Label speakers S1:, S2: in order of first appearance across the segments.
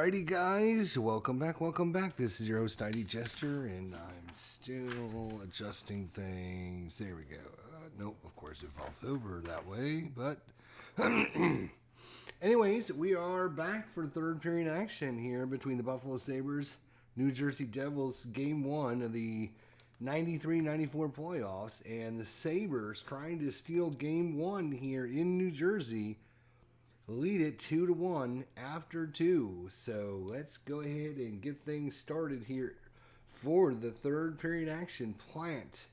S1: Alrighty, guys, welcome back. This is your host, ID Jester, and I'm still adjusting things. There we go. Nope, of course it falls over that way, but anyways, we are back for third period action here between the Buffalo Sabres, New Jersey Devils, Game 1 of the 93-94 playoffs, and the Sabres trying to steal Game 1 here in New Jersey. Lead it 2-1 after 2. So let's go ahead and get things started here for the third period action. Plant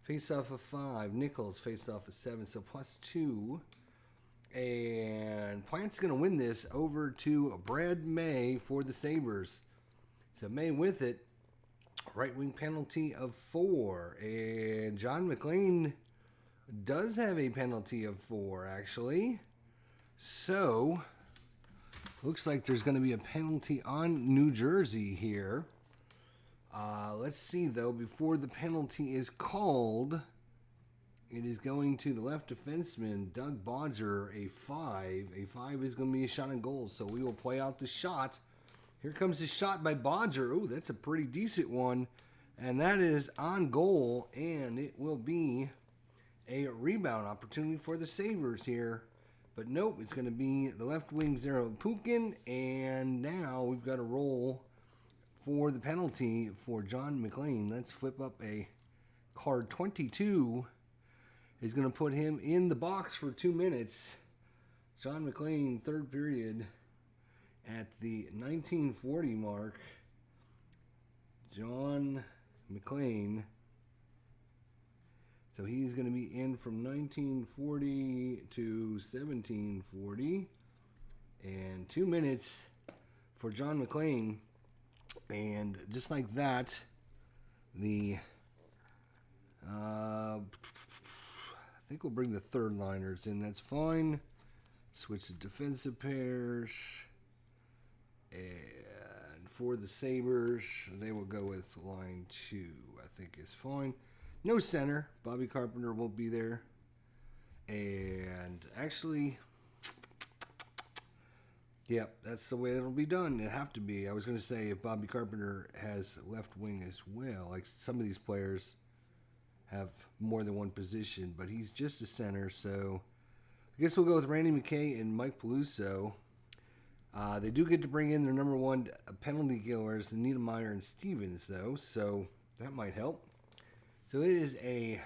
S1: face off of 5. Nichols face off of 7. So +2. And Plant's going to win this over to Brad May for the Sabres. So May with it. Right wing penalty of 4. And John McLean does have a penalty of 4 actually. So, looks like there's going to be a penalty on New Jersey here. Let's see, though, before the penalty is called, it is going to the left defenseman, Doug Bodger, a 5. A 5 is going to be a shot on goal, so we will play out the shot. Here comes the shot by Bodger. Oh, that's a pretty decent one. And that is on goal, and it will be a rebound opportunity for the Sabres here. But nope, it's going to be the left wing Zero Pukin, and now we've got a roll for the penalty for John McLean. Let's flip up a card. 22 is going to put him in the box for 2 minutes. John McLean, third period, at the 1940 mark. John McLean. So he's going to be in from 1940 to 1740. And 2 minutes for John McLean. And just like that, I think we'll bring the third liners in. That's fine. Switch the defensive pairs. And for the Sabres, they will go with line 2, I think is fine. No center. Bobby Carpenter won't be there. And actually, yep, that's the way it'll be done. It'll have to be. I was going to say if Bobby Carpenter has left wing as well. Like some of these players have more than one position, but he's just a center. So I guess we'll go with Randy McKay and Mike Peluso. They do get to bring in their number 1 penalty killers, Niedermeyer and Stevens, though. So that might help. So it is a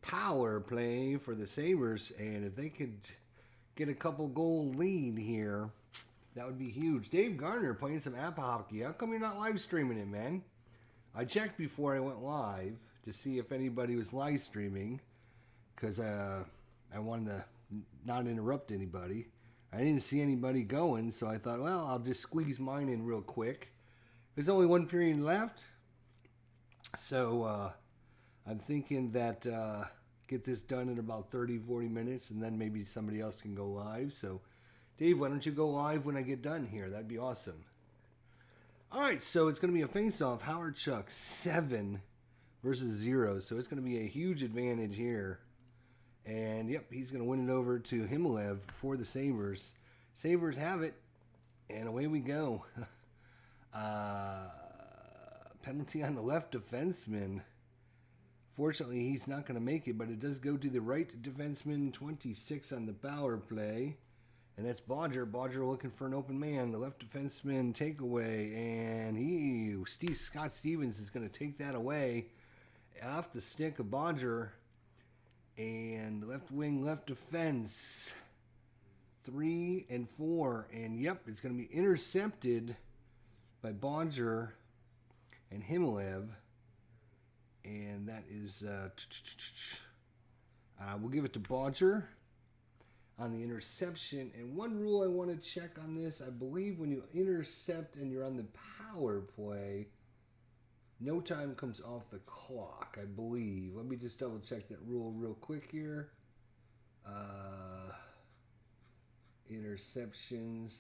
S1: power play for the Sabres, and if they could get a couple goal lead here, that would be huge. Dave Garner playing some app hockey. How come you're not live streaming it, man? I checked before I went live to see if anybody was live streaming because I wanted to not interrupt anybody. I didn't see anybody going, so I thought, well, I'll just squeeze mine in real quick. There's only 1 period left, so I'm thinking that get this done in about 30-40 minutes, and then maybe somebody else can go live. So, Dave, why don't you go live when I get done here? That'd be awesome. All right, so it's going to be a face-off. Howard Chuck, 7 versus 0. So it's going to be a huge advantage here. And, yep, he's going to win it over to Himalev for the Sabres. Sabres have it, and away we go. Penalty on the left defenseman. Fortunately, he's not going to make it, but it does go to the right defenseman, 26 on the power play. And that's Bodger. Bodger looking for an open man. The left defenseman takeaway. And Scott Stevens is going to take that away off the stick of Bodger. And left wing, left defense, 3 and 4. And yep, it's going to be intercepted by Bodger and Himalev. And that is, we'll give it to Bodger on the interception. And one rule I want to check on this, I believe when you intercept and you're on the power play, no time comes off the clock, I believe. Let me just double check that rule real quick here. Interceptions.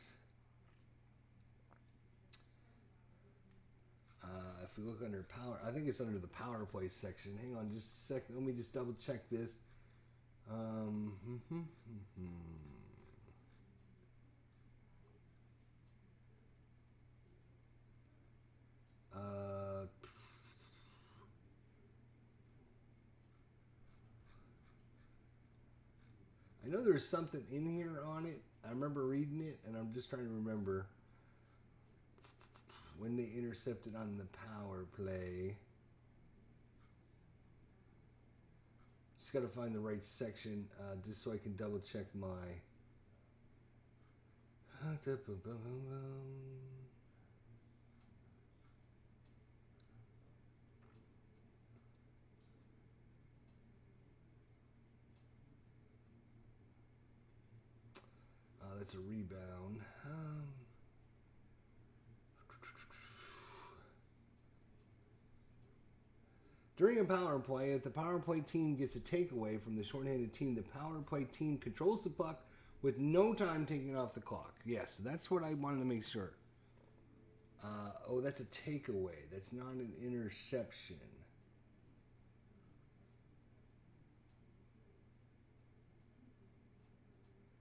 S1: If we look under power, I think it's under the power play section. Hang on just a second. Let me just double check this. I know there's something in here on it. I remember reading it, and I'm just trying to remember when they intercepted on the power play. Just got to find the right section just so I can double check my... That's a rebound. During a power play, if the power play team gets a takeaway from the shorthanded team, the power play team controls the puck with no time taken off the clock. Yes, that's what I wanted to make sure. Oh, that's a takeaway. That's not an interception.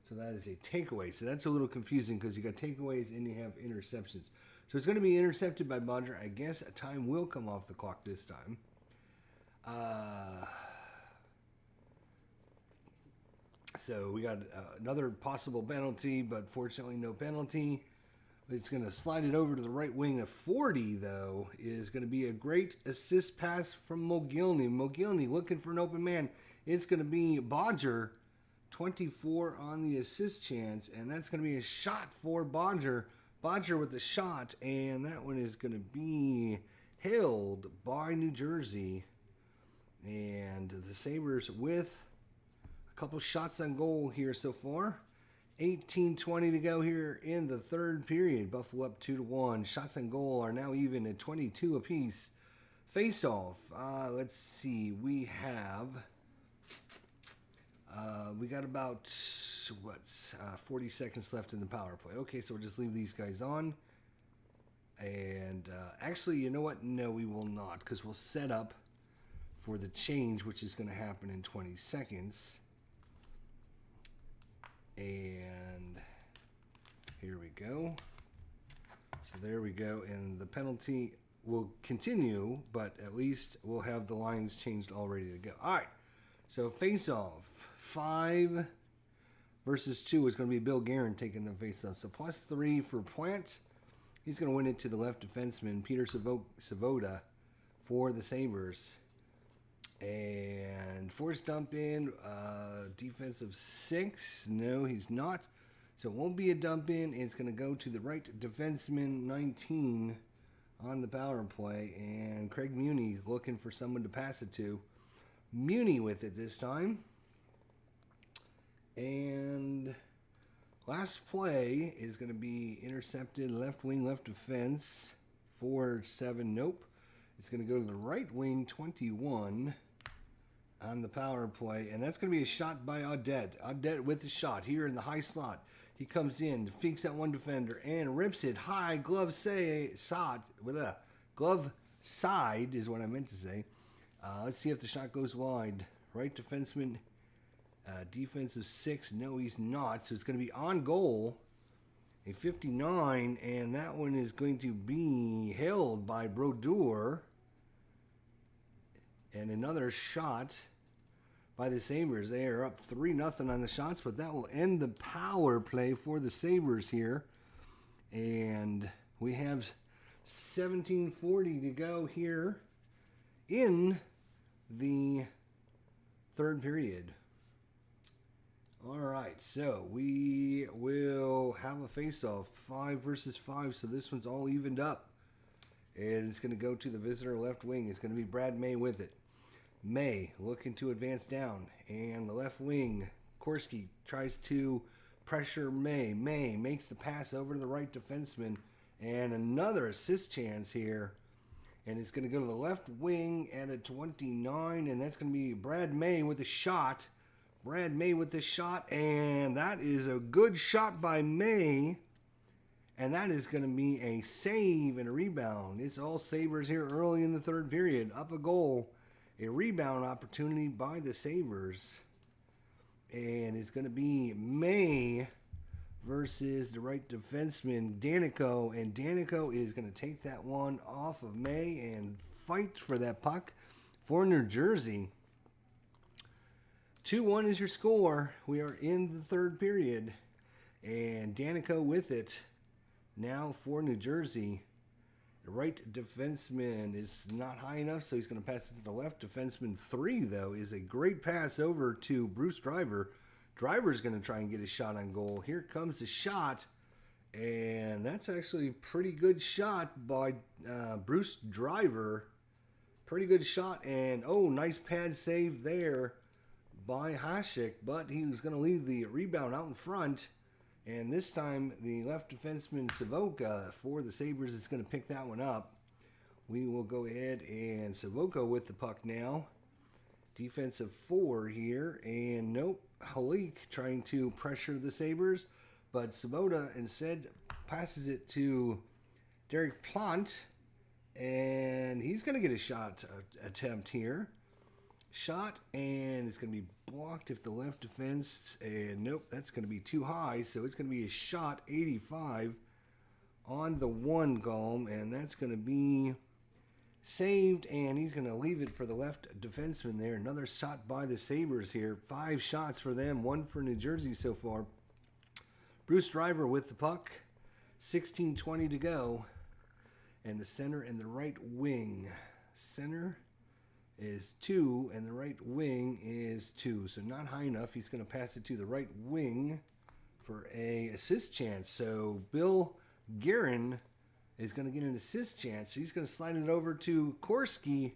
S1: So that is a takeaway. So that's a little confusing because you got takeaways and you have interceptions. So it's going to be intercepted by Bodger. I guess a time will come off the clock this time. So we got another possible penalty, but fortunately no penalty. It's going to slide it over to the right wing of 40, though, is going to be a great assist pass from Mogilny. Mogilny looking for an open man. It's going to be Bodger, 24 on the assist chance, and that's going to be a shot for Bodger. Bodger with the shot, and that one is going to be held by New Jersey. And the Sabres with a couple shots on goal here so far. 18:20 to go here in the third period. Buffalo up 2-1. Shots on goal are now even at 22 apiece. Face-off. Let's see. We have... we got about 40 seconds left in the power play. Okay, so we'll just leave these guys on. And actually, you know what? No, we will not, because we'll set up for the change, which is going to happen in 20 seconds. And here we go. So there we go. And the penalty will continue, but at least we'll have the lines changed all ready to go. All right. So face-off. 5 versus 2 is going to be Bill Guerin taking the face-off. So +3 for Plant. He's going to win it to the left defenseman, Peter Savoda, for the Sabres. And forced dump in, defensive 6. No, he's not. So it won't be a dump in. It's going to go to the right defenseman, 19, on the power play. And Craig Muni looking for someone to pass it to. Muni with it this time. And last play is going to be intercepted left wing, left defense. 4-7, nope. It's going to go to the right wing, 21 on the power play. And that's going to be a shot by Audette. Audette with the shot here in the high slot. He comes in, fakes that one defender, and rips it high. Glove shot with a glove side is what I meant to say. Let's see if the shot goes wide. Right defenseman, defensive 6. No, he's not. So it's going to be on goal. A 59, and that one is going to be held by Brodeur. And another shot by the Sabres. They are up 3-0 on the shots, but that will end the power play for the Sabres here. And we have 17:40 to go here in the third period. All right, so we will have a face-off, 5 versus 5, so this one's all evened up. And it's going to go to the visitor left wing. It's going to be Brad May with it. May looking to advance down, and the left wing, Korski tries to pressure May. May makes the pass over to the right defenseman, and another assist chance here. And it's going to go to the left wing at a 29, and that's going to be Brad May with a shot. Brad May with the shot, and that is a good shot by May. And that is going to be a save and a rebound. It's all Sabres here early in the third period. Up a goal. A rebound opportunity by the Sabres. And it's going to be May versus the right defenseman, Danico. And Danico is going to take that one off of May and fight for that puck for New Jersey. 2-1 is your score. We are in the third period. And Danico with it. Now for New Jersey. The right defenseman is not high enough, so he's going to pass it to the left. Defenseman 3, though, is a great pass over to Bruce Driver. Driver's going to try and get a shot on goal. Here comes the shot. And that's actually a pretty good shot by Bruce Driver. Pretty good shot. And, oh, nice pad save there by Hasek. But he was going to leave the rebound out in front. And this time, the left defenseman Savoca for the Sabres is going to pick that one up. We will go ahead and Savoca with the puck now. Defensive 4 here. And nope, Halik trying to pressure the Sabres. But Savoca instead passes it to Derek Plant. And he's going to get a shot attempt here. Shot, and it's going to be blocked if the left defense, and nope, that's going to be too high, so it's going to be a shot 85 on the 1 column, and that's going to be saved, and he's going to leave it for the left defenseman there. Another shot by the Sabres here. 5 shots for them, 1 for New Jersey so far. Bruce Driver with the puck, 16:20 to go, and the center and the right wing. Center is 2, and the right wing is 2. So not high enough. He's going to pass it to the right wing for a assist chance. So Bill Guerin is going to get an assist chance. He's going to slide it over to Korski.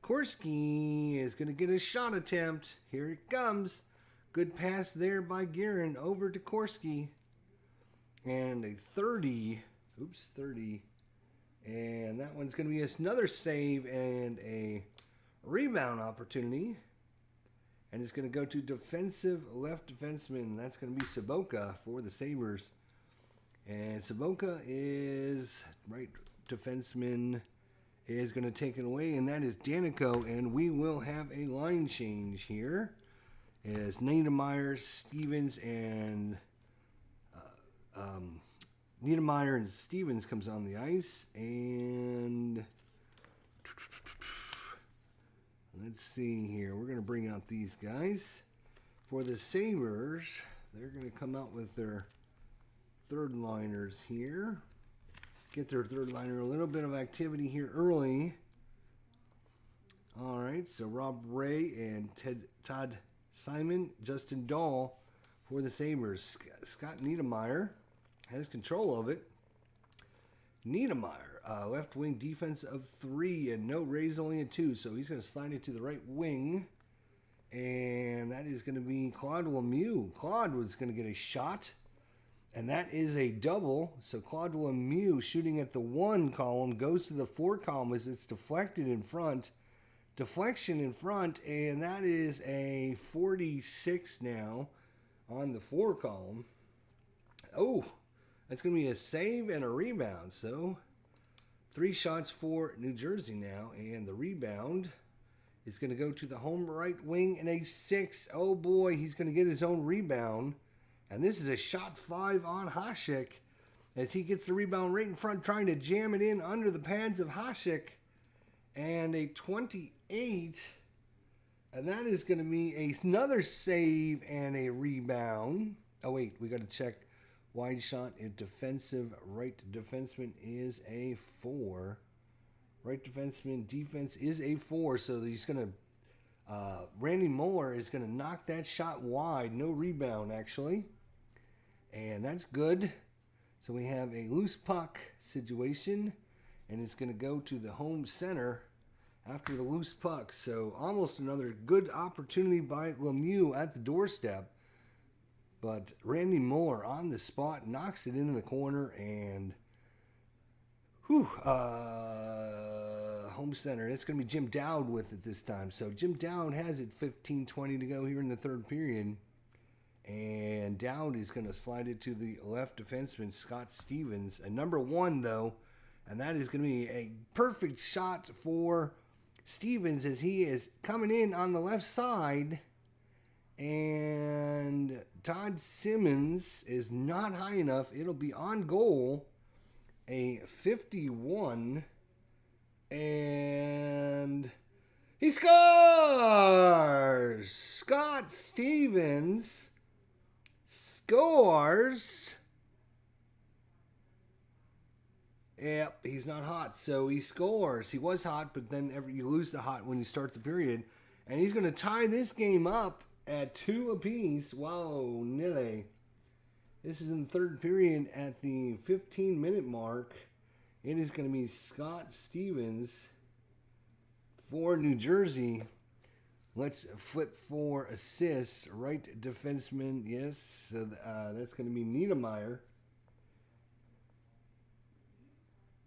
S1: Korski is going to get a shot attempt. Here it comes. Good pass there by Guerin over to Korski. And a 30. Oops, 30. And that one's going to be another save and a rebound opportunity, and it's going to go to defensive left defenseman. That's going to be Savoca for the Sabres, and Savoca is right defenseman is going to take it away, and that is Danico, and we will have a line change here as Niedermeyer, Stevens, and Niedermeyer and Stevens comes on the ice, and let's see here. We're going to bring out these guys. For the Sabres, they're going to come out with their third liners here. Get their third liner. A little bit of activity here early. All right, so Rob Ray and Todd Simon, Justin Dahl for the Sabres. Scott Niedermeyer has control of it. Niedermeyer. Left wing defense of 3, and no Ray's only a 2, so he's going to slide it to the right wing, and that is going to be Claude Lemieux. Claude was going to get a shot, and that is a double, so Claude Lemieux shooting at the 1 column goes to the 4 column as it's deflected in front. Deflection in front, and that is a 46 now on the 4 column. Oh, that's going to be a save and a rebound, so 3 shots for New Jersey now, and the rebound is going to go to the home right wing in a 6. Oh boy, he's going to get his own rebound, and this is a shot 5 on Hasek as he gets the rebound right in front, trying to jam it in under the pads of Hasek, and a 28, and that is going to be another save and a rebound. Oh wait, we got to check. Wide shot, a defensive right defenseman is a 4. Right defenseman defense is a 4. So he's going to, Randy Moeller is going to knock that shot wide. No rebound, actually. And that's good. So we have a loose puck situation. And it's going to go to the home center after the loose puck. So almost another good opportunity by Lemieux at the doorstep. But Randy Moore on the spot knocks it into the corner, and home center. It's going to be Jim Dowd with it this time. So Jim Dowd has it 15:20 to go here in the third period. And Dowd is going to slide it to the left defenseman, Scott Stevens. A number 1, though, and that is going to be a perfect shot for Stevens as he is coming in on the left side. And Todd Simmons is not high enough. It'll be on goal. A 51. And He scores! Scott Stevens scores. Yep, he's not hot, so he scores. He was hot, but then you lose the hot when you start the period. And he's going to tie this game up at 2 apiece. Wow, nille. This is in the third period at the 15-minute mark. It is going to be Scott Stevens for New Jersey. Let's flip for assists. Right defenseman, yes. So that's going to be Niedermeyer.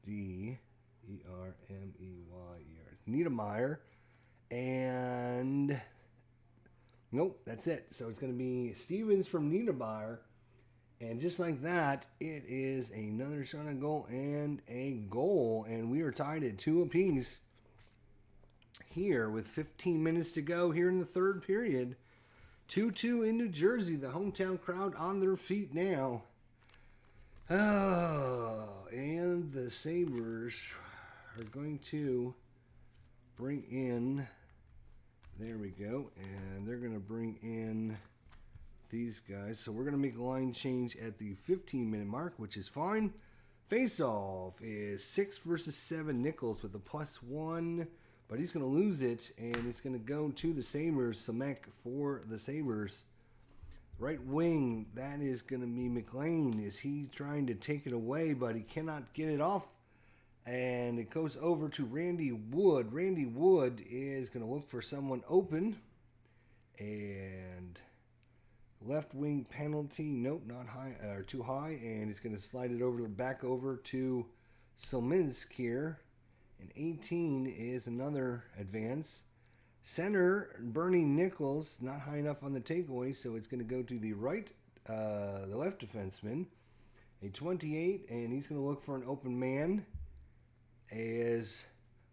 S1: D-E-R-M-E-Y-E-R. Niedermeyer. And nope, that's it. So it's going to be Stevens from Niedermeyer. And just like that, it is another shot on goal and a goal. And we are tied at 2 apiece here with 15 minutes to go here in the third period. 2-2 in New Jersey. The hometown crowd on their feet now. Oh, and the Sabres are going to bring in, there we go, and they're going to bring in these guys. So we're going to make a line change at the 15-minute mark, which is fine. Face-off is 6 versus 7 Nichols with a +1, but he's going to lose it, and it's going to go to the Sabres. Samek for the Sabres. Right wing, that is going to be McLean. Is he trying to take it away, but he cannot get it off. And it goes over to Randy Wood. Randy Wood is going to look for someone open. And left wing penalty. Nope, not high or too high. And he's going to slide it over back over to Solminsk here. And 18 is another advance. Center, Bernie Nichols, not high enough on the takeaway, so it's going to go to the the left defenseman. A 28, and he's going to look for an open man. As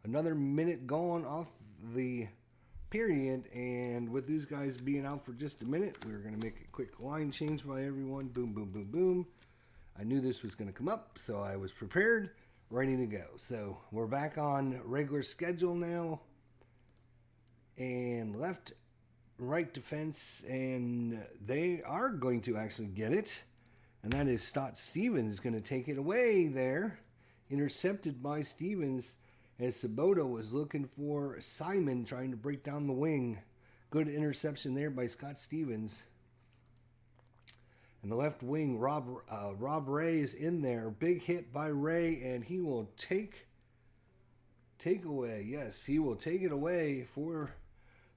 S1: another minute gone off the period, and with these guys being out for just a minute, we're going to make a quick line change by everyone. Boom, boom, boom, boom. I knew this was going to come up, so I was prepared, ready to go. So we're back on regular schedule now. And left, right defense, and they are going to actually get it. And that is Scott Stevens going to take it away there. Intercepted by Stevens as Sabota was looking for Simon trying to break down the wing. Good interception there by Scott Stevens. And the left wing, Rob Ray is in there. Big hit by Ray, and he will take away. Yes, he will take it away for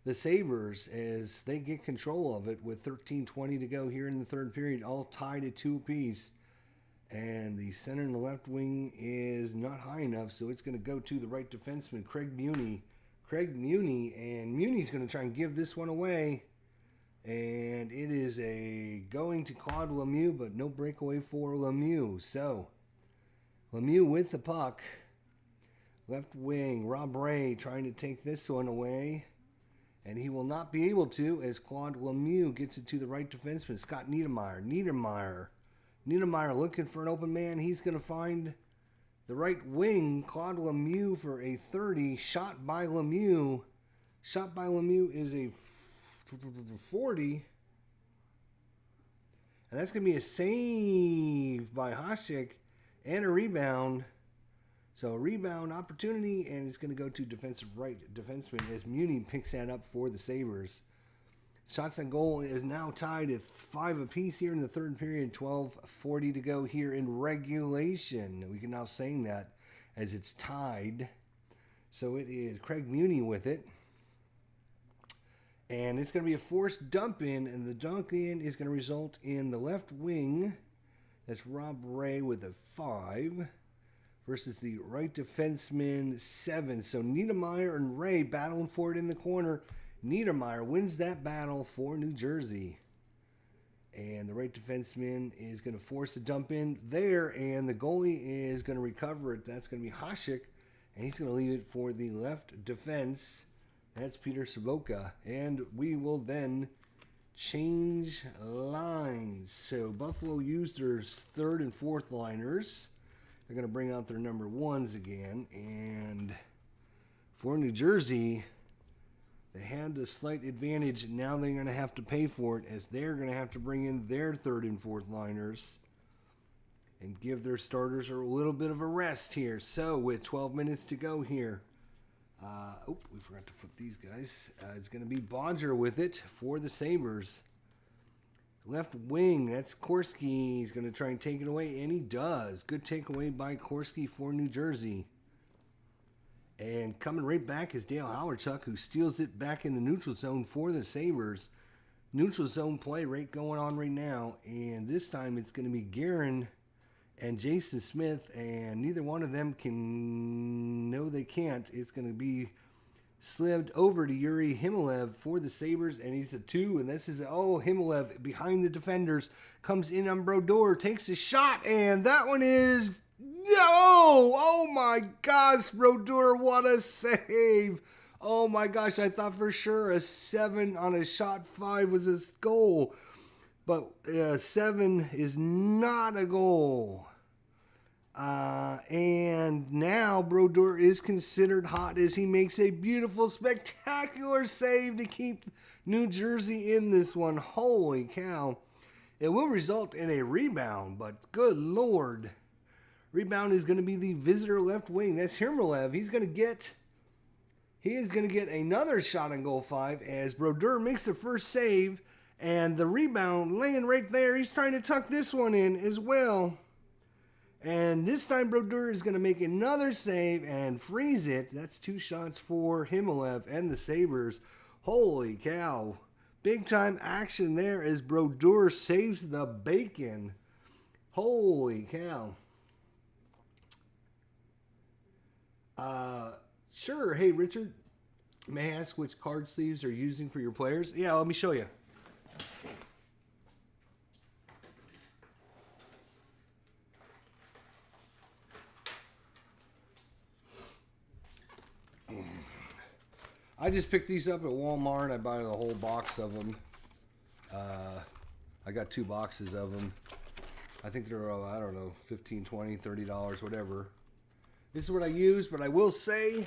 S1: the Sabres as they get control of it with 13:20 to go here in the third period, all tied at 2 apiece. And the center and the left wing is not high enough, so it's going to go to the right defenseman, Craig Muni. Craig Muni, and Muni's going to try and give this one away. And it is going to Claude Lemieux, but no breakaway for Lemieux. So, Lemieux with the puck. Left wing, Rob Ray trying to take this one away. And he will not be able to as Claude Lemieux gets it to the right defenseman, Scott Niedermeyer. Niedermeyer looking for an open man. He's going to find the right wing, Claude Lemieux for a 30. Shot by Lemieux. Shot by Lemieux is a 40. And that's going to be a save by Hasek and a rebound. So a rebound opportunity, and it's going to go to defensive right defenseman as Muni picks that up for the Sabres. Shots on goal is now tied at 5 apiece here in the third period. 12:40 to go here in regulation. We can now saying that as it's tied. So it is Craig Muni with it. And it's going to be a forced dump in, and the dunk in is going to result in the left wing. That's Rob Ray with a 5. Versus the right defenseman, 7. So Niedermeyer and Ray battling for it in the corner. Niedermeyer wins that battle for New Jersey. And the right defenseman is going to force the dump in there. And the goalie is going to recover it. That's going to be Hasek. And he's going to leave it for the left defense. That's Peter Savoca. And we will then change lines. So Buffalo used their third and fourth liners. They're going to bring out their number 1s again. And for New Jersey, They had a slight advantage. Now they're going to have to pay for it, as they're going to have to bring in their third and fourth liners and give their starters a little bit of a rest here. So with 12 minutes to go here, we forgot to flip these guys. It's going to be Bodger with it for the Sabres. Left wing, that's Korski. He's going to try and take it away, and he does. Good takeaway by Korski for New Jersey. And coming right back is Dale Hawerchuk, who steals it back in the neutral zone for the Sabres. Neutral zone play right going on right now. And this time it's going to be Guerin and Jason Smith. And neither one of them can... No, they can't. It's going to be slid over to Yuri Himalev for the Sabres. And he's a 2. And this is... Oh, Himalev behind the defenders. Comes in on Brodeur. Takes a shot. And that one is... No! Oh my gosh, Brodeur, what a save! Oh my gosh, I thought for sure a 7 on a shot 5 was his goal. But 7 is not a goal. And now Brodeur is considered hot as he makes a beautiful, spectacular save to keep New Jersey in this one. Holy cow. It will result in a rebound, but good Lord. Rebound is going to be the visitor left wing. That's Hirmalev. He is going to get another shot on goal 5 as Brodeur makes the first save. And the rebound laying right there. He's trying to tuck this one in as well. And this time Brodeur is going to make another save and freeze it. That's 2 shots for Himalev and the Sabres. Holy cow. Big time action there as Brodeur saves the bacon. Holy cow. Sure. Hey, Richard, may I ask which card sleeves are you using for your players? Yeah, let me show you. I just picked these up at Walmart. I bought a whole box of them. I got 2 boxes of them. I think they're, I don't know, $15, $20, $30, whatever. This is what I use, but I will say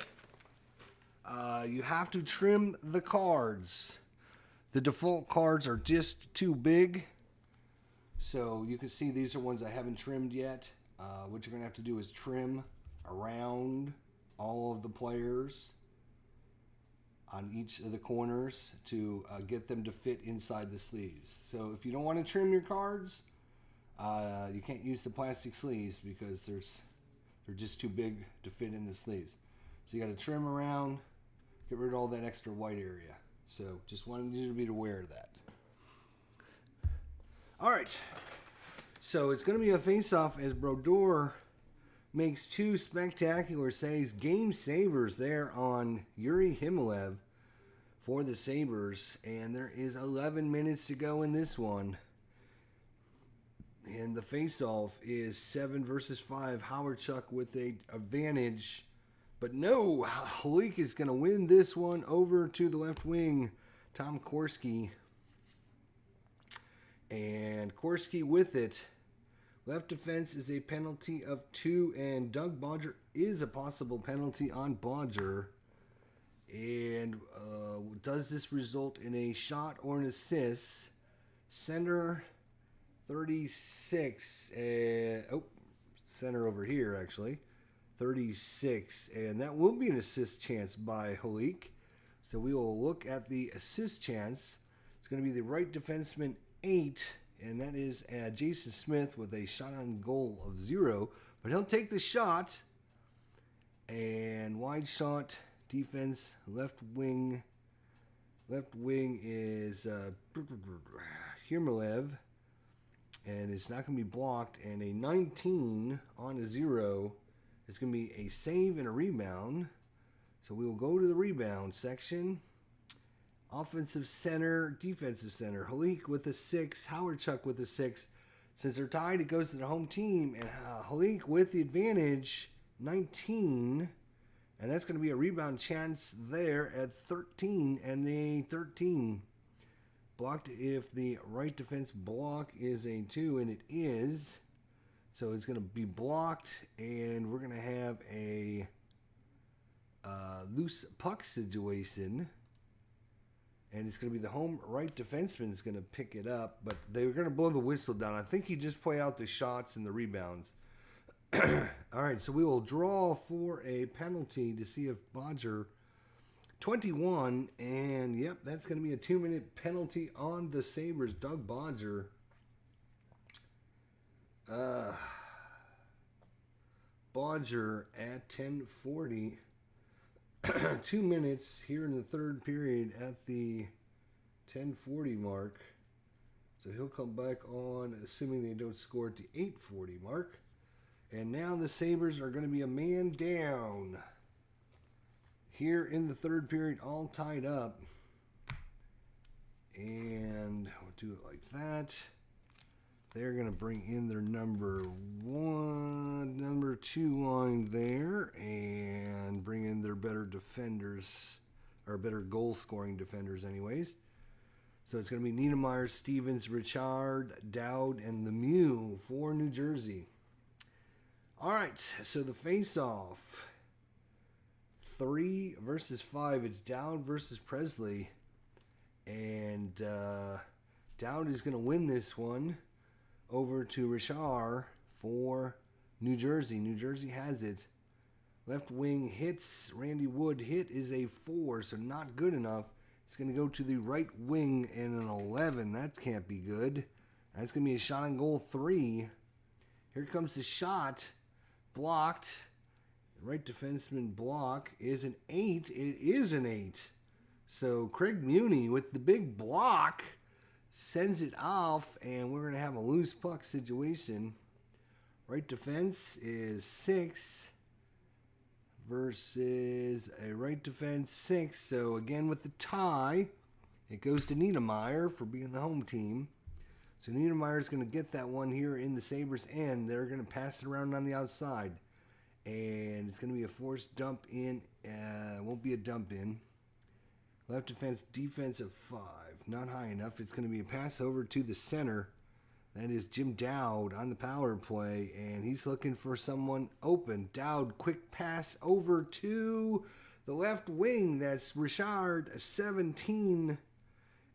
S1: you have to trim the cards. The default cards are just too big. So you can see these are ones I haven't trimmed yet. What you're going to have to do is trim around all of the players on each of the corners to get them to fit inside the sleeves. So if you don't want to trim your cards, you can't use the plastic sleeves because they're just too big to fit in the sleeves. So you got to trim around, get rid of all that extra white area. So just wanted you to be aware of that. All right. So it's going to be a face-off as Brodeur makes 2 spectacular saves. Game savers there on Yuri Himalev for the Sabres. And there is 11 minutes to go in this one. And the face-off is 7 versus 5. Hawerchuk with an advantage. But no, Halik is going to win this one over to the left wing. Tom Korski. And Korski with it. Left defense is a penalty of 2. And Doug Bodger is a possible penalty on Bodger. And does this result in a shot or an assist? Center 36, center over here actually, 36, and that will be an assist chance by Halik. So we will look at the assist chance. It's going to be the right defenseman 8, and that is Jason Smith with a shot on goal of 0, but he'll take the shot. And wide shot defense, left wing is Hirmalev. And it's not going to be blocked. And a 19 on a 0 is going to be a save and a rebound. So we will go to the rebound section. Offensive center, defensive center. Halik with a 6. Hawerchuk with a 6. Since they're tied, it goes to the home team. And Halik with the advantage, 19. And that's going to be a rebound chance there at 13. And the 13. Blocked if the right defense block is a 2, and it is. So it's going to be blocked, and we're going to have a loose puck situation. And it's going to be the home right defenseman is going to pick it up, but they're going to blow the whistle down. I think you just play out the shots and the rebounds. All right, so we will draw for a penalty to see if Bodger 21, and yep, that's going to be a 2-minute penalty on the Sabres. Doug Bodger. Bodger at 10:40. 2 minutes here in the third period at the 10:40 mark. So he'll come back on, assuming they don't score at the 8:40 mark. And now the Sabres are going to be a man down here in the third period, all tied up. And we'll do it like that. They're going to bring in their number 2 line there and bring in their better defenders, or better goal-scoring defenders anyways. So it's going to be Niedermeyer, Stevens, Richard, Dowd, and Lemieux for New Jersey. All right, so the face-off, 3 versus 5. It's Dowd versus Presley. And Dowd is going to win this one over to Richard for New Jersey. New Jersey has it. Left wing hits. Randy Wood hit is a 4, so not good enough. It's going to go to the right wing and an 11. That can't be good. That's going to be a shot on goal 3. Here comes the shot. Blocked. Right defenseman block is an 8. It is an 8. So Craig Muni with the big block sends it off, and we're going to have a loose puck situation. Right defense is 6 versus a right defense 6. So again with the tie, it goes to Niedermeyer for being the home team. So Niedermeyer is going to get that one here in the Sabres end. They're going to pass it around on the outside. And it's going to be a forced dump in. It won't be a dump in. Left defense, defensive 5. Not high enough. It's going to be a pass over to the center. That is Jim Dowd on the power play. And he's looking for someone open. Dowd, quick pass over to the left wing. That's Richard, 17.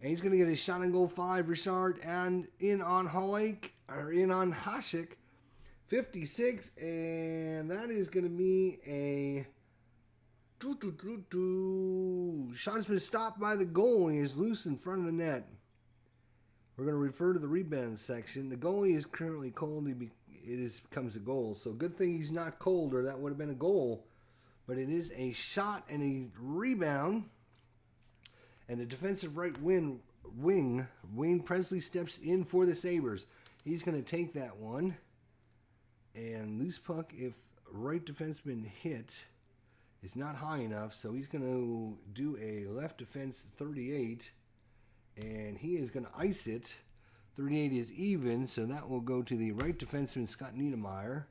S1: And he's going to get a shot on goal 5. Richard and in on Hasek, 56. And that is going to be a shot has been stopped by the goalie. Is loose in front of the net. We're going to refer to the rebound section. The goalie is currently cold. It becomes a goal. So good thing he's not cold, or that would have been a goal. But it is a shot and a rebound. And the defensive right wing, Wayne Presley, steps in for the Sabres. He's going to take that one. And loose puck, if right defenseman hit, is not high enough. So he's going to do a left defense 38. And he is going to ice it. 38 is even, so that will go to the right defenseman, Scott Niedermeyer.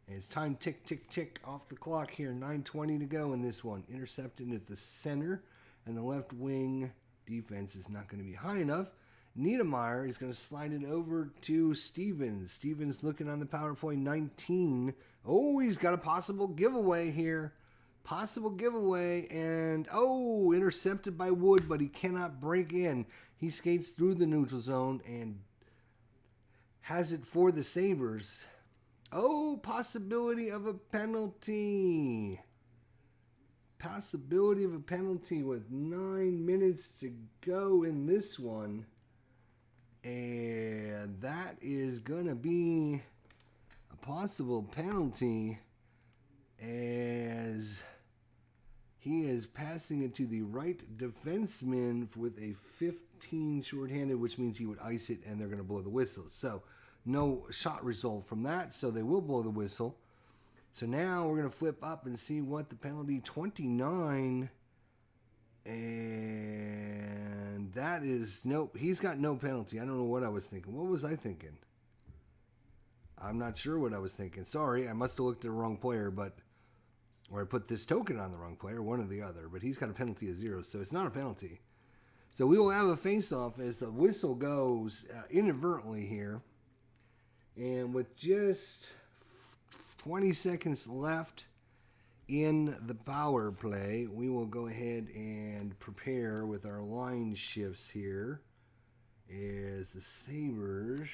S1: And it's time tick, tick, tick off the clock here. 9:20 to go in this one. Intercepted at the center. And the left wing defense is not going to be high enough. Niedermeyer is going to slide it over to Stevens. Stevens looking on the power play, 19. Oh, he's got a possible giveaway here. Possible giveaway. And, intercepted by Wood, but he cannot break in. He skates through the neutral zone and has it for the Sabres. Oh, possibility of a penalty. Possibility of a penalty with 9 minutes to go in this one. And that is going to be a possible penalty as he is passing it to the right defenseman with a 15 shorthanded, which means he would ice it and they're going to blow the whistle. So no shot result from that, so they will blow the whistle. So now we're going to flip up and see what the penalty, 29. And that is, nope, he's got no penalty. I don't know what I was thinking. What was I thinking? I'm not sure what I was thinking. Sorry, I must have looked at the wrong player, or I put this token on the wrong player, one or the other. But he's got a penalty of 0, so it's not a penalty. So we will have a face-off as the whistle goes inadvertently here. And with just 20 seconds left in the power play. We will go ahead and prepare with our line shifts here as the Sabres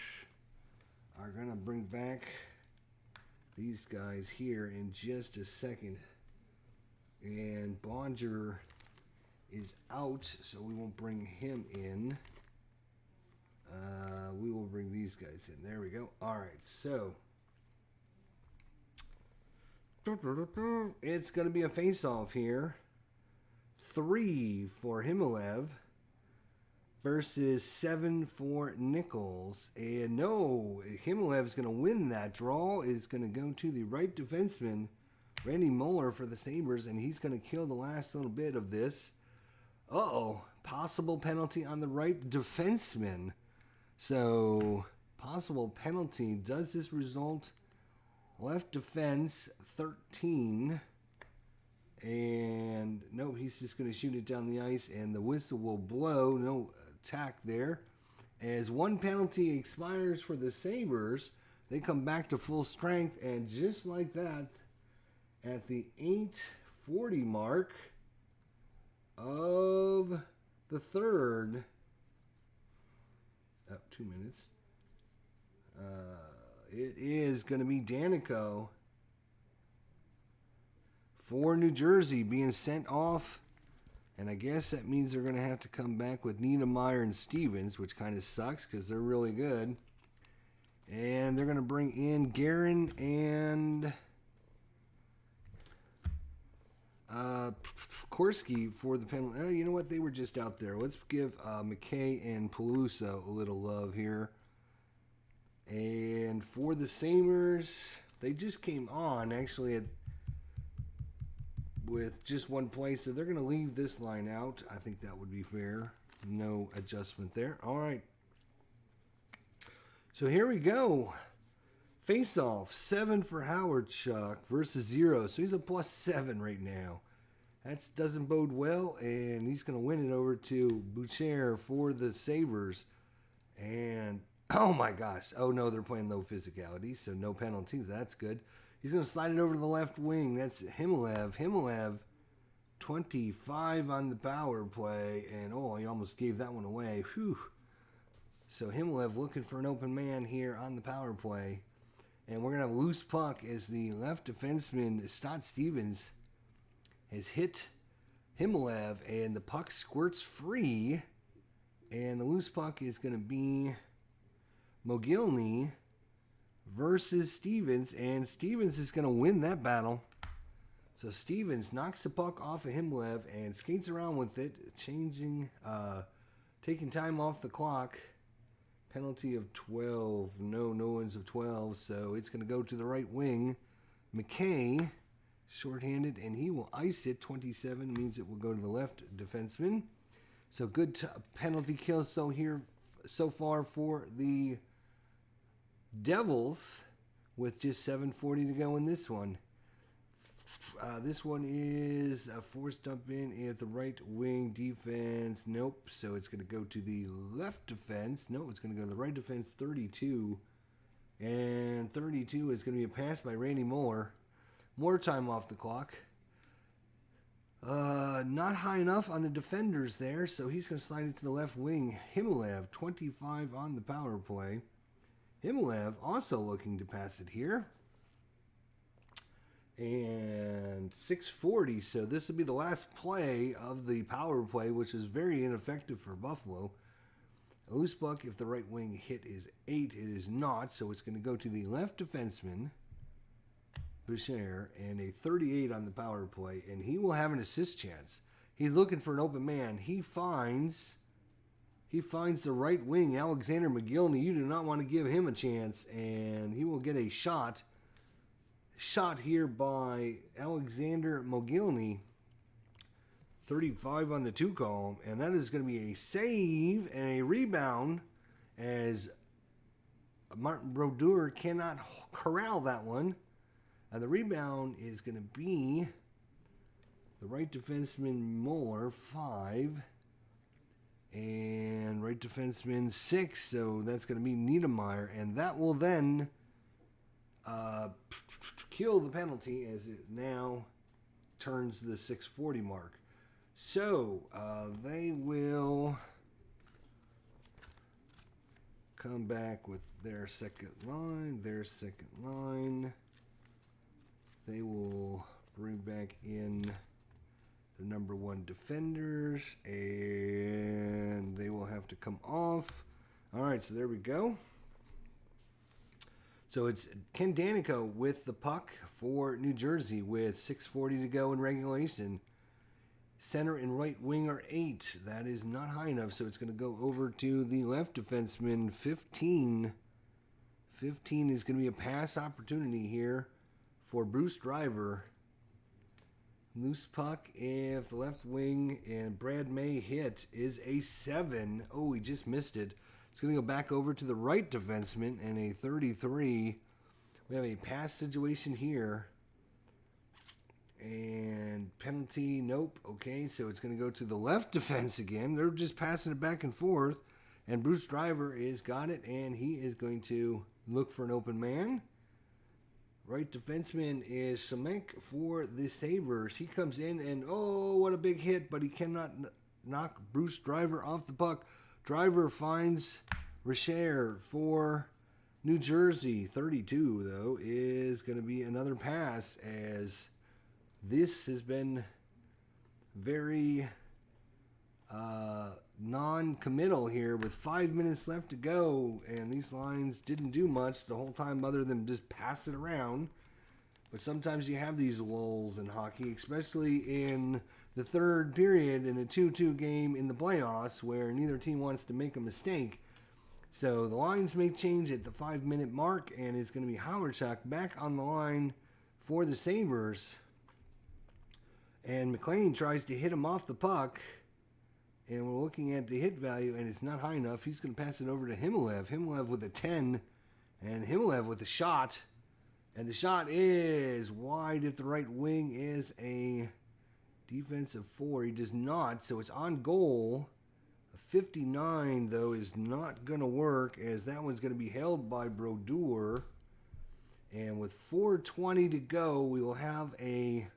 S1: are going to bring back these guys here in just a second. And Bonger is out, so we won't bring him in. We will bring these guys in. There we go. All right, so it's going to be a face-off here. 3 for Himalev versus 7 for Nichols. And no, Himalev's going to win that draw. Is going to go to the right defenseman, Randy Moeller, for the Sabres, and he's going to kill the last little bit of this. Uh-oh, possible penalty on the right defenseman. So, possible penalty. Does this result? Left defense, 13. And, nope, he's just going to shoot it down the ice, and the whistle will blow. No attack there. As one penalty expires for the Sabres, they come back to full strength, and just like that, at the 8:40 mark of the third, 2 minutes, it is going to be Danico for New Jersey being sent off. And I guess that means they're going to have to come back with Niedermeyer and Stevens, which kind of sucks because they're really good. And they're going to bring in Guerin and Korski for the penalty. You know what? They were just out there. Let's give McKay and Peluso a little love here. And for the Sabres, they just came on actually with just one play, so they're going to leave this line out. I think that would be fair. No adjustment there. All right. So here we go. Face-off, 7 for Howard Chuck versus 0. So he's a +7 right now. That doesn't bode well, and he's going to win it over to Boucher for the Sabres. And, oh my gosh. Oh no, they're playing low physicality, so no penalties. That's good. He's going to slide it over to the left wing. That's Himalev. Himalev, 25 on the power play. And, oh, he almost gave that one away. Whew. So Himalev looking for an open man here on the power play. And we're going to have a loose puck as the left defenseman, Stott Stevens, has hit Himalev. And the puck squirts free. And the loose puck is going to be Mogilny versus Stevens, and Stevens is going to win that battle. So Stevens knocks the puck off of Himalev and skates around with it, taking time off the clock. Penalty of 12. No ones of 12, so it's going to go to the right wing. McKay, shorthanded, and he will ice it. 27 means it will go to the left defenseman. So good penalty kill so far for the Devils, with just 7:40 to go in this one. This one is forced up in at the right wing defense. Nope. So it's going to go to the left defense. No, it's going to go to the right defense, 32. And 32 is going to be a pass by Randy Moore. More time off the clock. Not high enough on the defenders there, so he's going to slide it to the left wing. Himalev, 25 on the power play. Himalev also looking to pass it here. And 6:40, so this will be the last play of the power play, which is very ineffective for Buffalo. A loose puck, if the right wing hit is 8, it is not, so it's going to go to the left defenseman, Boucher, and a 38 on the power play, and he will have an assist chance. He's looking for an open man. He finds the right wing, Alexander Mogilny. You do not want to give him a chance, and he will get a shot here by Alexander Mogilny. 35 on the 2 column, and that is going to be a save and a rebound, as Martin Brodeur cannot corral that one. And the rebound is going to be the right defenseman Moore, 5. And right defenseman 6, so that's going to be Niedermeyer. And that will then kill the penalty, as it now turns the 640 mark. So they will come back with their second line, They will bring back in the number 1 defenders, and they will have to come off. All right, so there we go. So it's Ken Danico with the puck for New Jersey with 6:40 to go in regulation. Center and right wing are 8. That is not high enough, so it's going to go over to the left defenseman, 15. 15 is going to be a pass opportunity here for Bruce Driver. Loose puck, if the left wing and Brad May hit, is a 7. Oh, he just missed it. It's going to go back over to the right defenseman and a 33. We have a pass situation here. And penalty, nope. Okay, so it's going to go to the left defense again. They're just passing it back and forth. And Bruce Driver is got it, and he is going to look for an open man. Right defenseman is Semenk for the Sabres. He comes in, and oh, what a big hit, but he cannot knock Bruce Driver off the puck. Driver finds Richer for New Jersey. 32, though, is going to be another pass, as this has been very non-committal here with 5 minutes left to go, and these lines didn't do much the whole time other than just pass it around. But sometimes you have these lulls in hockey, especially in the third period in a 2-2 game in the playoffs where neither team wants to make a mistake. So the lines may change at the 5-minute mark, and it's going to be Hawerchuk back on the line for the Sabres. And McLean tries to hit him off the puck. And we're looking at the hit value, and it's not high enough. He's going to pass it over to Himmelev. Himmelev with a 10, and Himmelev with a shot. And the shot is wide if the right wing is a defensive 4. He does not, so it's on goal. A 59, though, is not going to work, as that one's going to be held by Brodeur. And with 4:20 to go, we will have a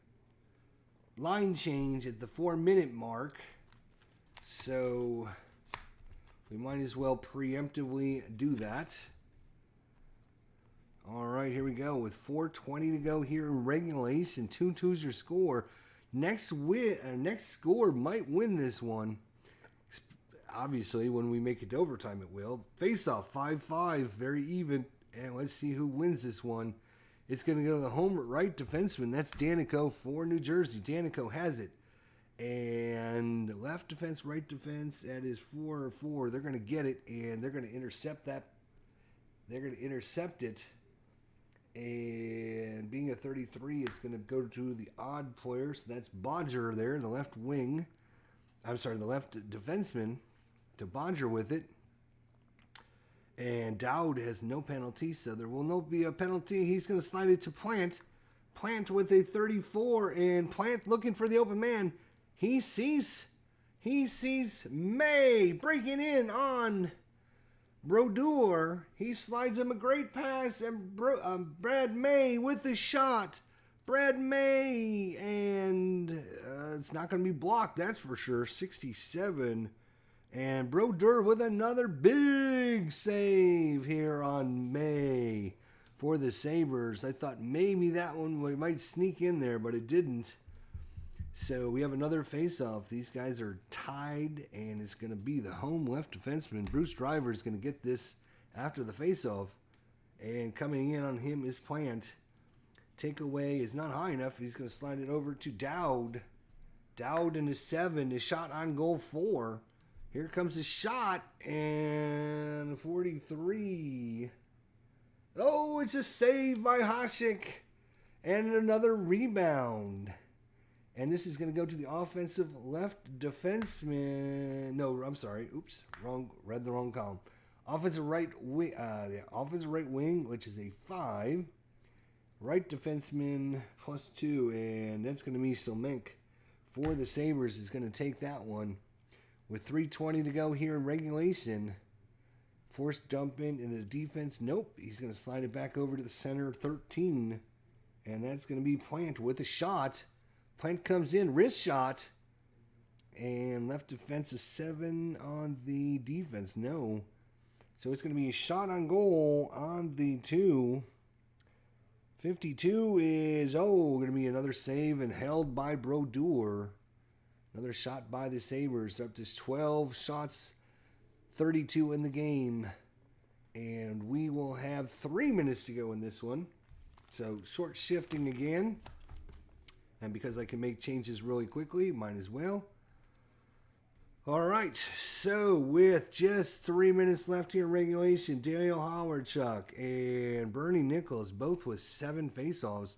S1: line change at the 4-minute mark. So we might as well preemptively do that. All right, here we go. With 4:20 to go here in regulation, 2-2's your score. Next score might win this one. Obviously, when we make it to overtime, it will. Face-off, 5-5, very even. And let's see who wins this one. It's going to go to the home right defenseman. That's Danico for New Jersey. Danico has it. And left defense, right defense, that is 4-4. They're going to get it, and they're going to intercept that. They're going to intercept it. And being a 33, it's going to go to the odd player. So that's Bodger there, the left wing. I'm sorry, the left defenseman to Bodger with it. And Dowd has no penalty, so there will not be a penalty. He's going to slide it to Plant. Plant with a 34, and Plant looking for the open man. He sees May breaking in on Brodeur. He slides him a great pass, and Brad May with the shot. Brad May, and it's not going to be blocked, that's for sure. 67. And Brodeur with another big save here on May for the Sabres. I thought maybe that one might sneak in there, but it didn't. So we have another face-off. These guys are tied, and it's going to be the home left defenseman. Bruce Driver is going to get this after the face-off. And coming in on him is Plant. Takeaway is not high enough. He's going to slide it over to Dowd. Dowd in his 7. His shot on goal 4. Here comes his shot, and 43. Oh, it's a save by Hasek. And another rebound. And this is going to go to the offensive left defenseman. No, I'm sorry. Oops, read the wrong column. Offensive right wing, offensive right wing, which is a 5. Right defenseman +2, and that's going to be Silmenk for the Sabres is going to take that one. With 3:20 to go here in regulation. Forced dump in the defense. Nope. He's going to slide it back over to the center, 13. And that's going to be Plant with a shot. Plant comes in, wrist shot. And left defense is 7 on the defense. No. So it's going to be a shot on goal on the 2. 52 is, going to be another save and held by Brodeur. Another shot by the Sabres. Up to 12 shots, 32 in the game. And we will have 3 minutes to go in this one. So short shifting again. And because I can make changes really quickly, might as well. All right, so with just 3 minutes left here in regulation, Daniel Howardchuk and Bernie Nichols, both with 7 faceoffs.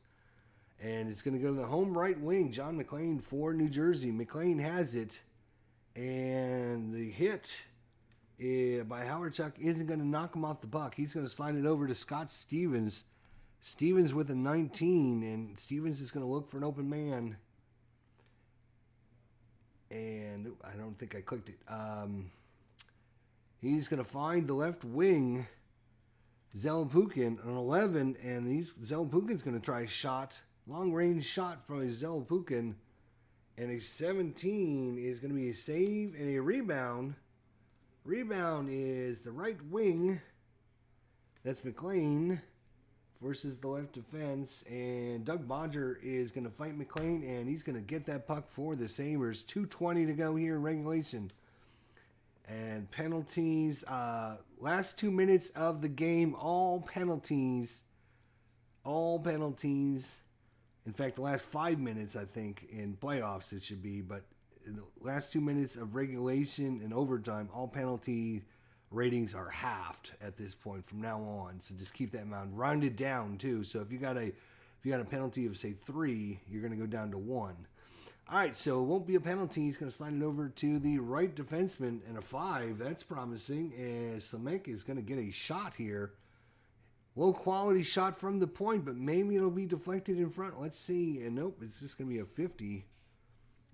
S1: And it's going to go to the home right wing, John McLean for New Jersey. McLean has it, and the hit by Howardchuk isn't going to knock him off the puck. He's going to slide it over to Scott Stevens. Stevens with a 19, and Stevens is going to look for an open man. And I don't think I clicked it. He's going to find the left wing, Zelepukin, an 11, and Zelepukin's going to try a shot, long-range shot from Zelepukin, and a 17 is going to be a save and a rebound. Rebound is the right wing. That's McLean versus the left defense, and Doug Bodger is going to fight McLean, and he's going to get that puck for the Sabres. 2:20 to go here in regulation. And penalties, last 2 minutes of the game, all penalties. All penalties. In fact, the last 5 minutes, I think, in playoffs it should be, but in the last 2 minutes of regulation and overtime, all penalty ratings are halved at this point from now on. So just keep that in mind. Round it down too. So if you got a penalty of say 3, you're going to go down to 1. All right, so it won't be a penalty. He's going to slide it over to the right defenseman, and a 5. That's promising. And Samek is going to get a shot here. Low quality shot from the point, but maybe it'll be deflected in front. Let's see. And nope, it's just going to be a 50.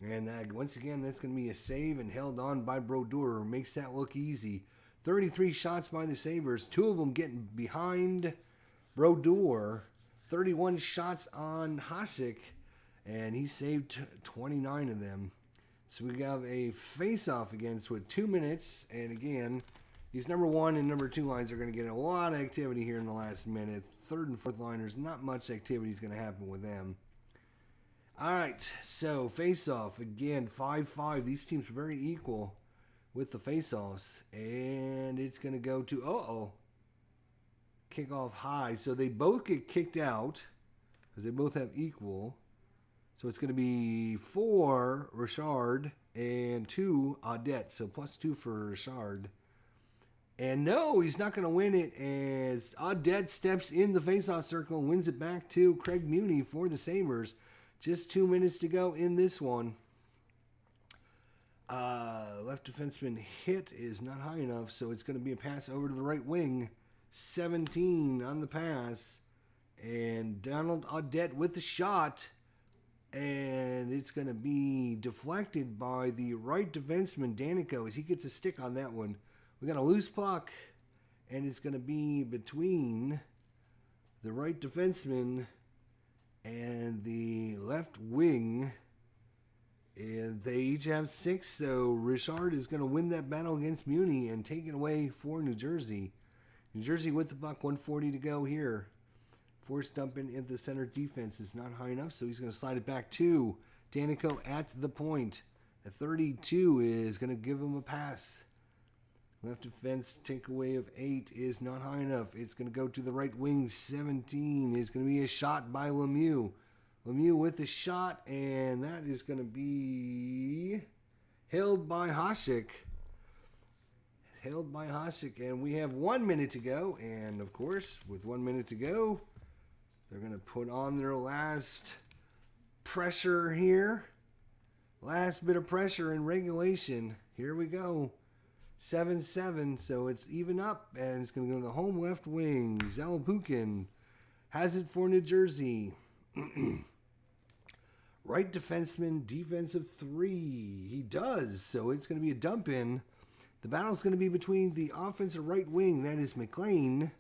S1: And once again, that's going to be a save and held on by Brodeur. Makes that look easy. 33 shots by the Sabres, 2 of them getting behind Brodeur. 31 shots on Hasek, and he saved 29 of them. So we have a face-off against with 2 minutes, and again, these number 1 and number 2 lines are going to get a lot of activity here in the last minute. 3rd and 4th liners, not much activity is going to happen with them. All right, so face-off, again, 5-5. These teams are very equal with the face-offs, and it's going to go to, kickoff high. So they both get kicked out because they both have equal. So it's going to be 4 Richard and 2 Audette. So +2 for Richard. And no, he's not going to win it as Audette steps in the face-off circle and wins it back to Craig Muni for the Sabres. Just 2 minutes to go in this one. Left defenseman hit is not high enough, so it's going to be a pass over to the right wing. 17 on the pass. And Donald Audette with the shot. And it's going to be deflected by the right defenseman, Danico, as he gets a stick on that one. We got a loose puck, and it's going to be between the right defenseman and the left wing. And they each have 6, so Richard is going to win that battle against Muni and take it away for New Jersey. New Jersey with the puck, 1:40 to go here. Force dumping into the center defense is not high enough, so he's going to slide it back to Danico at the point. A 32 is going to give him a pass. Left defense takeaway of 8 is not high enough. It's going to go to the right wing. 17 is going to be a shot by Lemieux. Lemieux with the shot, and that is going to be held by Hasek. Held by Hasek, and we have 1 minute to go. And, of course, with 1 minute to go, they're going to put on their last pressure here. Last bit of pressure in regulation. Here we go. 7-7, so it's even up, and it's going to go to the home left wing. Zelepukin has it for New Jersey. Right defenseman, defensive 3. He does, so it's going to be a dump in. The battle's going to be between the offensive right wing, that is McLean,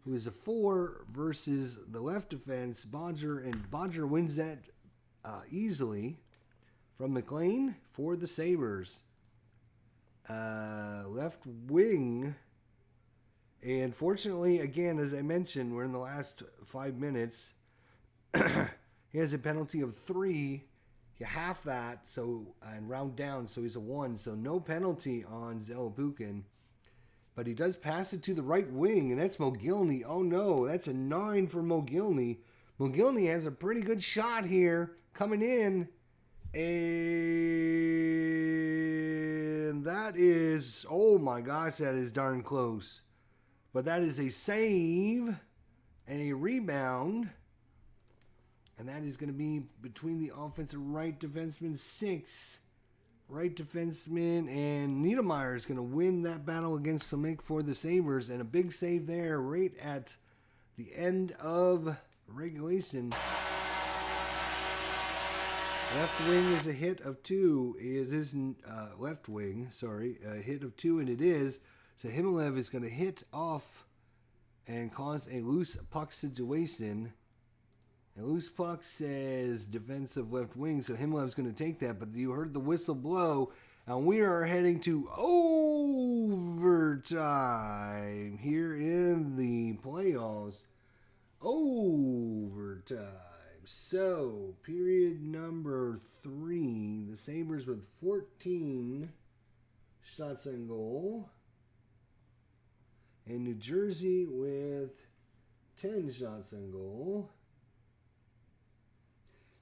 S1: who is a 4, versus the left defense, Bodger, and Bodger wins that easily from McLean for the Sabres. Left wing. And fortunately, again, as I mentioned, we're in the last 5 minutes. He has a penalty of 3. You half that, so and round down, so he's a 1. So no penalty on Zelepukin. But he does pass it to the right wing, and that's Mogilny. Oh no, that's a 9 for Mogilny. Mogilny has a pretty good shot here coming in. And that is, oh my gosh, that is darn close. But that is a save and a rebound. And that is going to be between the offensive right defenseman, 6. Right defenseman, and Niedermeyer is going to win that battle against Simic for the Sabres. And a big save there right at the end of regulation. Left wing is a hit of 2. It is left wing, sorry, a hit of 2, and it is. So Himmelev is going to hit off and cause a loose puck situation. And loose puck says defensive left wing, so Himmelev's going to take that. But you heard the whistle blow, and we are heading to overtime here in the playoffs. Overtime. So, period number 3, the Sabres with 14 shots on goal. And New Jersey with 10 shots on goal.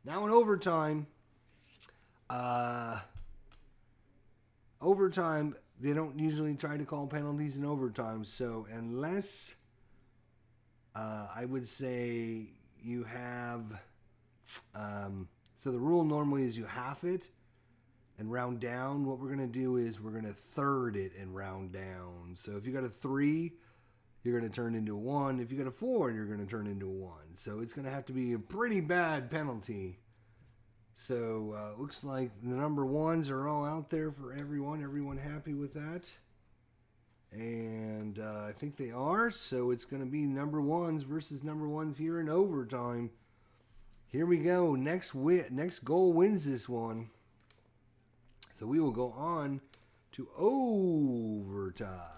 S1: Now in overtime, they don't usually try to call penalties in overtime. So unless, I would say you have, so the rule normally is you half it and round down. What we're going to do is we're going to third it and round down. So if you got a 3, you're going to turn into a 1. If you got a 4, you're going to turn into a 1. So it's going to have to be a pretty bad penalty. So looks like the number 1s are all out there for everyone. Everyone happy with that? And I think they are. So it's going to be number 1s versus number 1s here in overtime. Here we go. Next goal wins this one. So we will go on to overtime.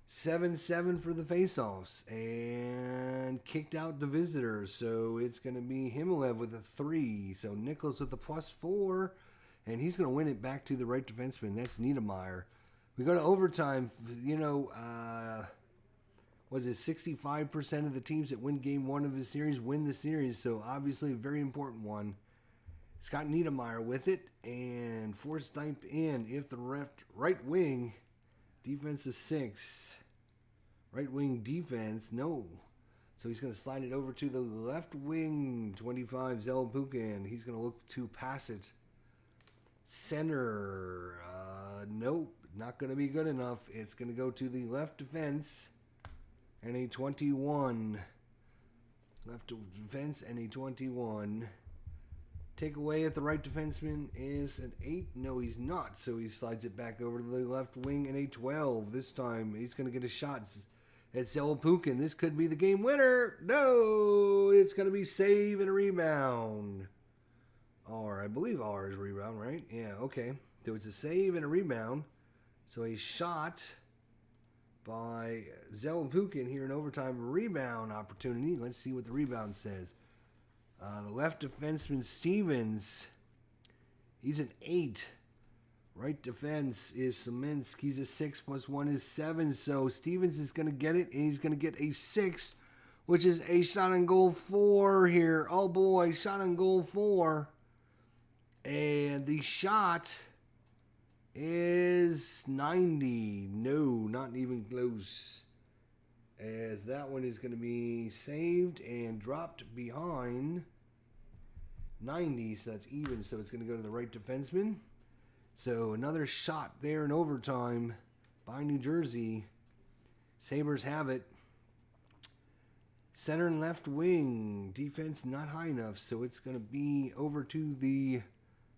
S1: 7-7 for the faceoffs, and kicked out the visitors. So it's going to be Himmelev with a 3. So Nichols with a +4, and he's going to win it back to the right defenseman. That's Niedermeyer. We go to overtime. You know, was it 65% of the teams that win game 1 of the series win the series? So obviously a very important one. Scott Niedermeyer with it, and forced type in if the right wing defense is 6. Right wing defense, no. So he's going to slide it over to the left wing, 25, Zelepukin. He's going to look to pass it. Center, nope, not going to be good enough. It's going to go to the left defense and a 21. Left defense and a 21. Take away at the right defenseman is an 8. No, he's not. So he slides it back over to the left wing and a 12. This time he's going to get a shot at Zelepukin. This could be the game winner. No, it's going to be save and a rebound. R, I believe R is rebound, right? Yeah, okay. So it's a save and a rebound. So a shot by Zelepukin here in overtime. Rebound opportunity. Let's see what the rebound says. The left defenseman, Stevens, he's an 8. Right defense is Seminsk. He's a 6 + 1 is 7. So Stevens is going to get it, and he's going to get a 6, which is a shot on goal 4 here. Oh boy, shot on goal 4. And the shot is 90. No, not even close. As that one is going to be saved and dropped behind 90, so that's even. So it's going to go to the right defenseman. So another shot there in overtime by New Jersey. Sabres have it. Center and left wing. Defense not high enough, so it's going to be over to the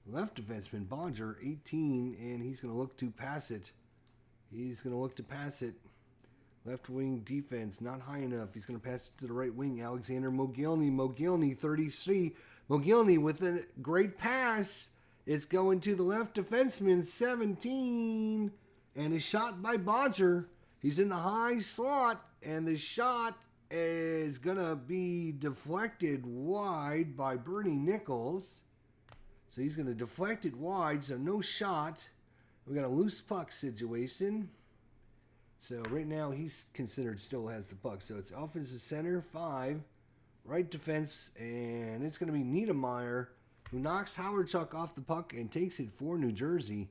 S1: left defenseman, Bodger, 18, and he's going to look to pass it. Left wing defense, not high enough. He's going to pass it to the right wing. Alexander Mogilny. Mogilny, 33. Mogilny with a great pass. It's going to the left defenseman, 17. And a shot by Bodger. He's in the high slot. And the shot is going to be deflected wide by Bernie Nichols. So he's going to deflect it wide, so no shot. We got a loose puck situation. So right now he's considered still has the puck. So it's offensive center, 5. Right defense, and it's going to be Niedermeyer, who knocks Howard Chuck off the puck and takes it for New Jersey.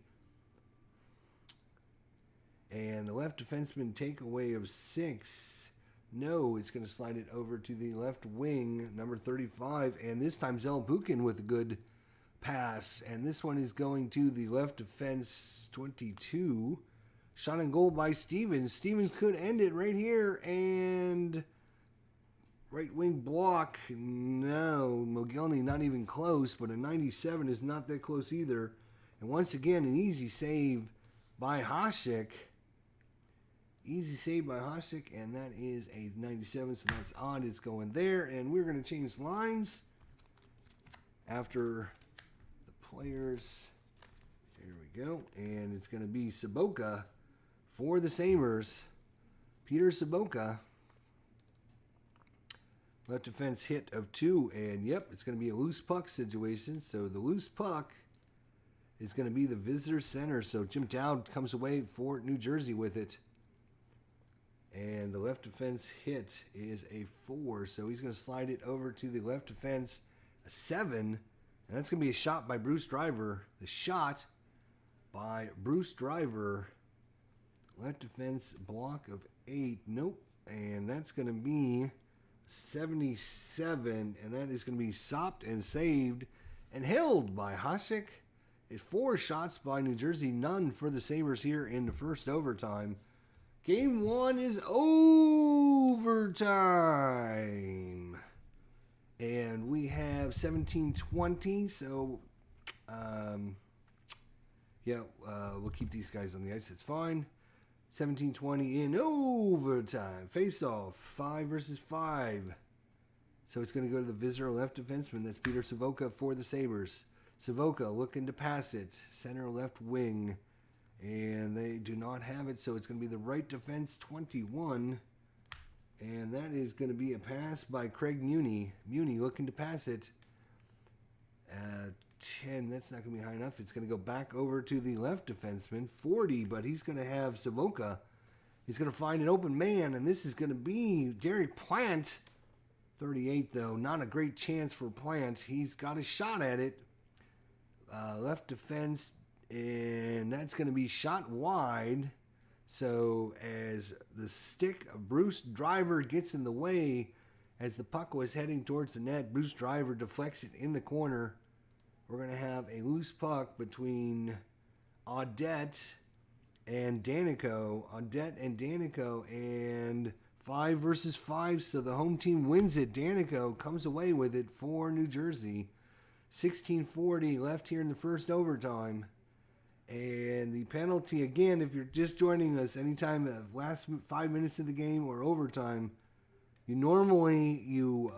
S1: And the left defenseman takeaway of 6. No, it's going to slide it over to the left wing, number 35. And this time Zellbukin with a good pass, and this one is going to the left defense, 22. Shot and goal by Stevens. Stevens could end it right here, and right wing block. No, Mogilny not even close, but a 97 is not that close either. And once again, an easy save by Hasek. Easy save by Hasek, and that is a 97, so that's odd. It's going there, and we're going to change lines after players. Here we go. And it's going to be Saboka for the Sabres. Peter Saboka. Left defense hit of 2. And yep, it's going to be a loose puck situation. So the loose puck is going to be the visitor center. So Jim Dowd comes away for New Jersey with it. And the left defense hit is a 4. So he's going to slide it over to the left defense, a 7. And that's going to be a shot by Bruce Driver. The shot by Bruce Driver. Left defense block of 8. Nope. And that's going to be 77. And that is going to be stopped and saved and held by Hasek. It's 4 shots by New Jersey. None for the Sabres here in the first overtime. Game 1 is overtime. And we have 17-20, so we'll keep these guys on the ice. It's fine. 17-20 in overtime. Face-off, 5 versus 5. So it's going to go to the visitor left defenseman. That's Peter Savoca for the Sabres. Savoca looking to pass it. Center left wing. And they do not have it, so it's going to be the right defense, 21. And that is going to be a pass by Craig Muni. Muni looking to pass it. 10, that's not going to be high enough. It's going to go back over to the left defenseman, 40, but he's going to have Savoca. He's going to find an open man, and this is going to be Derek Plant. 38, though. Not a great chance for Plant. He's got a shot at it. Left defense, and that's going to be shot wide. So as the stick of Bruce Driver gets in the way, as the puck was heading towards the net, Bruce Driver deflects it in the corner. We're going to have a loose puck between Audette and Danico. Audette and Danico, and 5 versus 5, so the home team wins it. Danico comes away with it for New Jersey. 16:40 left here in the first overtime. And the penalty, again, if you're just joining us, anytime the last 5 minutes of the game or overtime, you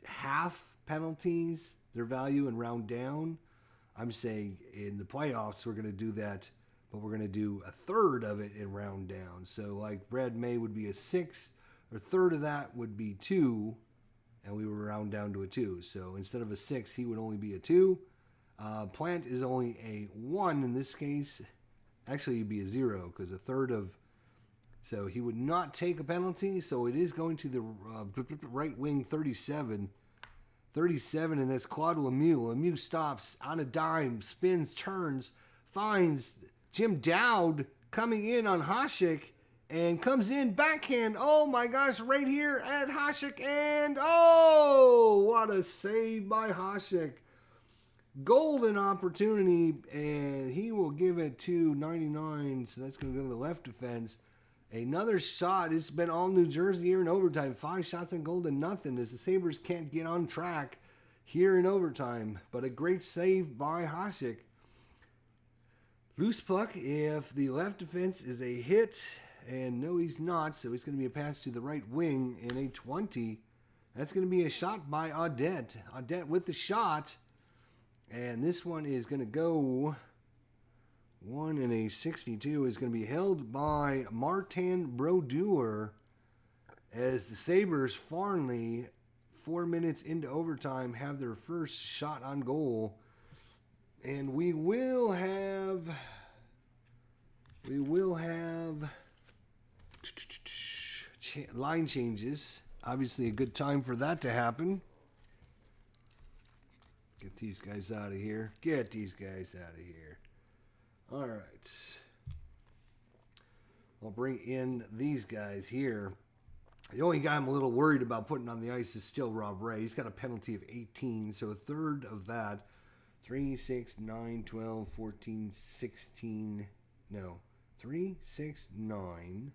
S1: half penalties, their value, and round down. I'm saying in the playoffs we're going to do that, but we're going to do a third of it in round down. So like Brad May would be a 6, or a third of that would be 2, and we would round down to a 2. So instead of a 6, he would only be a 2. Plant is only a 1 in this case. Actually, he'd be a 0 because a third of... So he would not take a penalty. So it is going to the right wing, 37. 37, and that's Claude Lemieux. Lemieux stops on a dime, spins, turns, finds Jim Dowd coming in on Hasek, and comes in backhand. Oh my gosh, right here at Hasek, and oh, what a save by Hasek. Golden opportunity, and he will give it to 99, so that's going to go to the left defense. Another shot. It's been all New Jersey here in overtime. 5 shots on goal to nothing as the Sabres can't get on track here in overtime. But a great save by Hasek. Loose puck. If the left defense is a hit, And no, he's not. So it's going to be a pass to the right wing in a 20. That's going to be a shot by Audette. Audette with the shot. And this one is going to go 1 in a 62. Is going to be held by Martin Brodeur as the Sabres finally, 4 minutes into overtime, have their first shot on goal. And we will have line changes. Obviously a good time for that to happen. Get these guys out of here. Get these guys out of here. All right. I'll bring in these guys here. The only guy I'm a little worried about putting on the ice is still Rob Ray. He's got a penalty of 18, so a third of that. 3, 6, 9, 12, 14, 16. No. 3, 6, 9,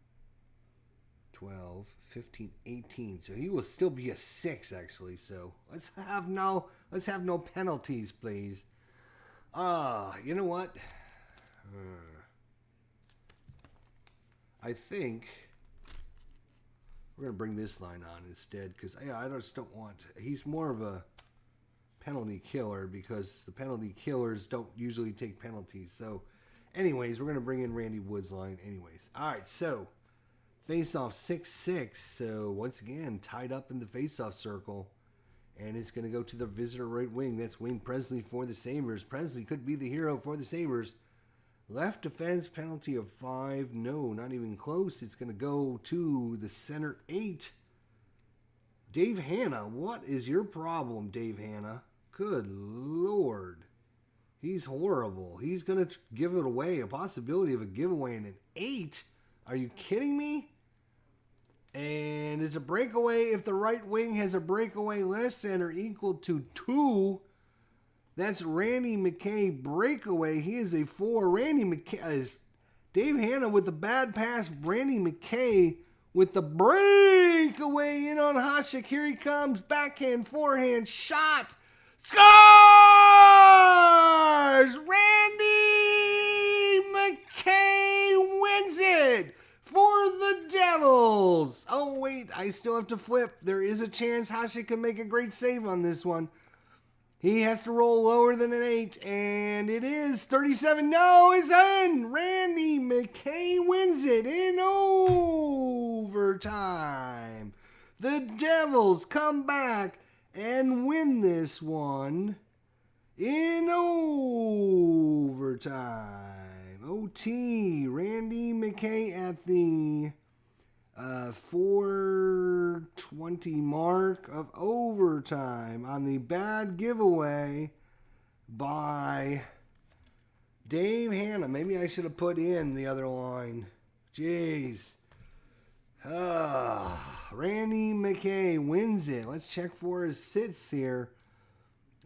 S1: 12, 15, 18. So he will still be a 6, actually. So let's have no penalties, please. You know what? I think we're going to bring this line on instead because I just don't want... He's more of a penalty killer because the penalty killers don't usually take penalties. So, anyways, we're going to bring in Randy Wood's line anyways. All right, so face-off 6-6. So, once again, tied up in the face-off circle. And it's going to go to the visitor right wing. That's Wayne Presley for the Sabres. Presley could be the hero for the Sabres. Left defense penalty of 5. No, not even close. It's going to go to the center 8. Dave Hanna, what is your problem, Dave Hanna? Good Lord. He's horrible. He's going to give it away. A possibility of a giveaway in an 8. Are you kidding me? And it's a breakaway. If the right wing has a breakaway less than or equal to 2, that's Randy McKay breakaway. He is a 4. Randy McKay is Dave Hanna with the bad pass. Randy McKay with the breakaway in on Hasek. Here he comes. Backhand, forehand, shot. Scores! Randy McKay wins it for the Devils. Oh, wait. I still have to flip. There is a chance Hasek can make a great save on this one. He has to roll lower than an 8, and it is 37. No, it's in. Randy McKay wins it in overtime. The Devils come back and win this one in overtime. OT. Randy McKay at the 4:20 mark of overtime on the bad giveaway by Dave Hanna. Maybe I should have put in the other line. Jeez. Randy McKay wins it. Let's check for assists here.